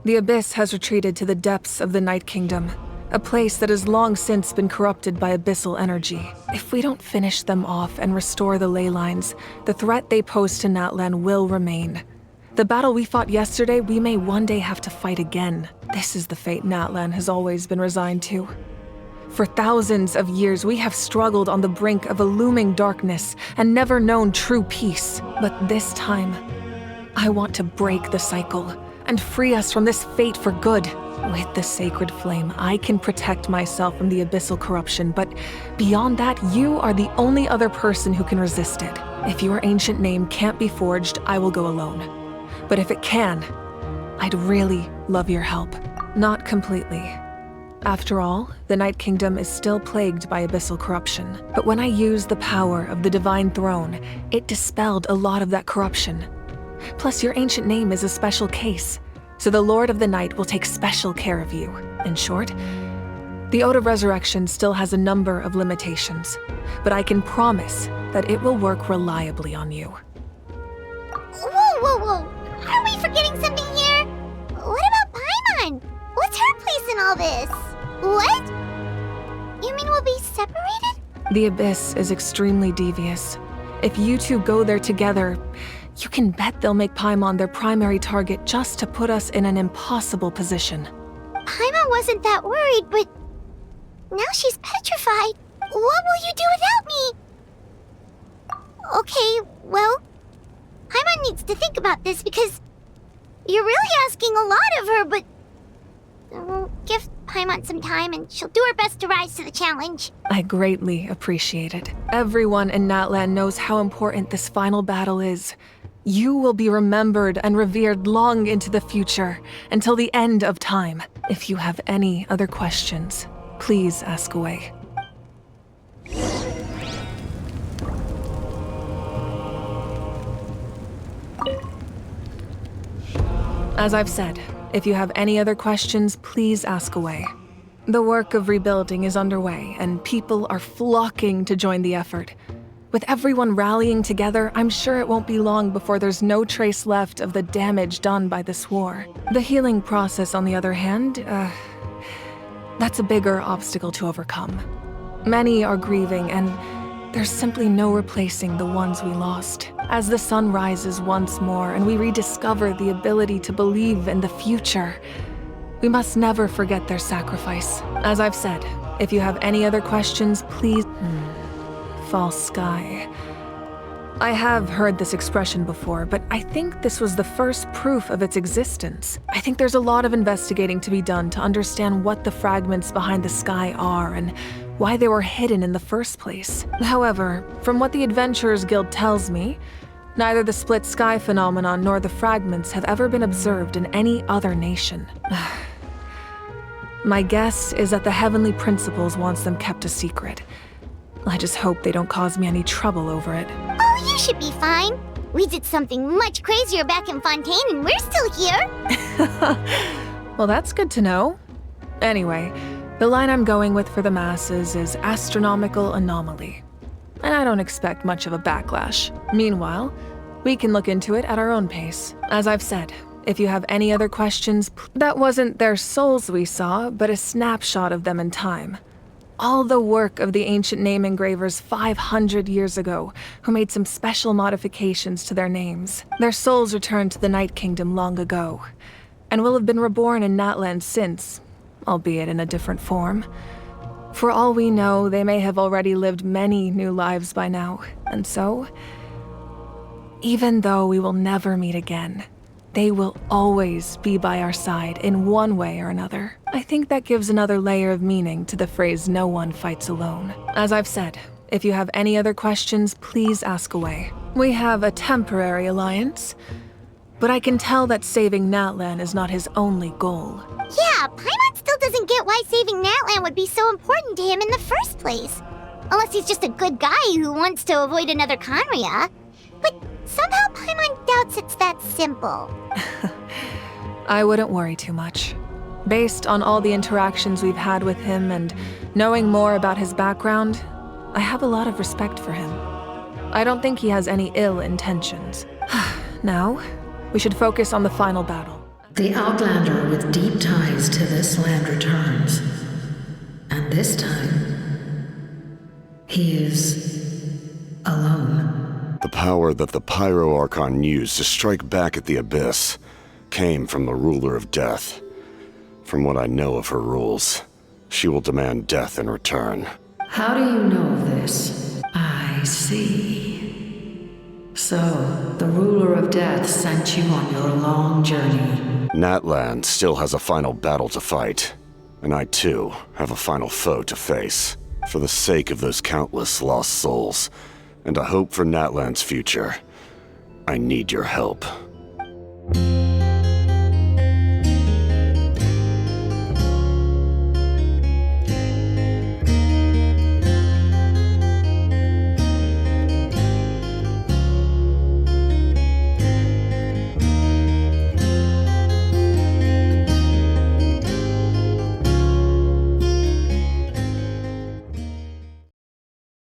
The Abyss has retreated to the depths of the Night Kingdom, a place that has long since been corrupted by abyssal energy. If we don't finish them off and restore the ley lines, the threat they pose to Natlan will remain. The battle we fought yesterday, we may one day have to fight again. This is the fate Natlan has always been resigned to. For thousands of years, we have struggled on the brink of a looming darkness and never known true peace. But this time, I want to break the cycle and free us from this fate for good. With the sacred flame, I can protect myself from the abyssal corruption, but beyond that, you are the only other person who can resist it. If your ancient name can't be forged, I will go alone. But if it can, I'd really love your help. Not completely. After all, the Night Kingdom is still plagued by abyssal corruption. But when I used the power of the Divine Throne, it dispelled a lot of that corruption. Plus, your ancient name is a special case, so the Lord of the Night will take special care of you. In short, the Ode of Resurrection still has a number of limitations, but I can promise that it will work reliably on you. Whoa. Are we forgetting something here? What about Paimon? What's her place in all this? What? You mean we'll be separated? The Abyss is extremely devious. If you two go there together, you can bet they'll make Paimon their primary target just to put us in an impossible position. Paimon wasn't that worried, but now she's petrified. What will you do without me? Okay, well, Paimon needs to think about this because you're really asking a lot of her, but we'll give Paimon some time and she'll do her best to rise to the challenge. I greatly appreciate it. Everyone in Natlan knows how important this final battle is. You will be remembered and revered long into the future, until the end of time. If you have any other questions, please ask away. As I've said, if you have any other questions, please ask away. The work of rebuilding is underway, and people are flocking to join the effort. With everyone rallying together, I'm sure it won't be long before there's no trace left of the damage done by this war. The healing process, on the other hand, that's a bigger obstacle to overcome. Many are grieving, and there's simply no replacing the ones we lost. As the sun rises once more and we rediscover the ability to believe in the future, we must never forget their sacrifice. As I've said, if you have any other questions, please... False sky. I have heard this expression before, but I think this was the first proof of its existence. I think there's a lot of investigating to be done to understand what the fragments behind the sky are and why they were hidden in the first place. However, from what the Adventurers Guild tells me, neither the split sky phenomenon nor the fragments have ever been observed in any other nation. My guess is that the Heavenly Principles wants them kept a secret. I just hope they don't cause me any trouble over it. Oh, you should be fine. We did something much crazier back in Fontaine and we're still here. Well, that's good to know. Anyway, the line I'm going with for the masses is astronomical anomaly. And I don't expect much of a backlash. Meanwhile, we can look into it at our own pace. As I've said, if you have any other questions, that wasn't their souls we saw, but a snapshot of them in time. All the work of the ancient name engravers 500 years ago, who made some special modifications to their names. Their souls returned to the Night Kingdom long ago, and will have been reborn in Natlan since, albeit in a different form. For all we know, they may have already lived many new lives by now, and so, even though we will never meet again, they will always be by our side in one way or another. I think that gives another layer of meaning to the phrase "no one fights alone." As I've said, if you have any other questions, please ask away. We have a temporary alliance, but I can tell that saving Natlan is not his only goal. Yeah, Paimon still doesn't get why saving Natlan would be so important to him in the first place. Unless he's just a good guy who wants to avoid another Conria. But somehow Paimon doubts it's that simple. I wouldn't worry too much. Based on all the interactions we've had with him and knowing more about his background, I have a lot of respect for him. I don't think he has any ill intentions. Now, we should focus on the final battle. The Outlander with deep ties to this land returns. And this time, he is alone. The power that the Pyro Archon used to strike back at the Abyss came from the Ruler of Death. From what I know of her rules, she will demand death in return. How do you know of this? I see. So, the Ruler of Death sent you on your long journey. Natlan still has a final battle to fight, and I too have a final foe to face. For the sake of those countless lost souls, and a hope for Natlan's future, I need your help.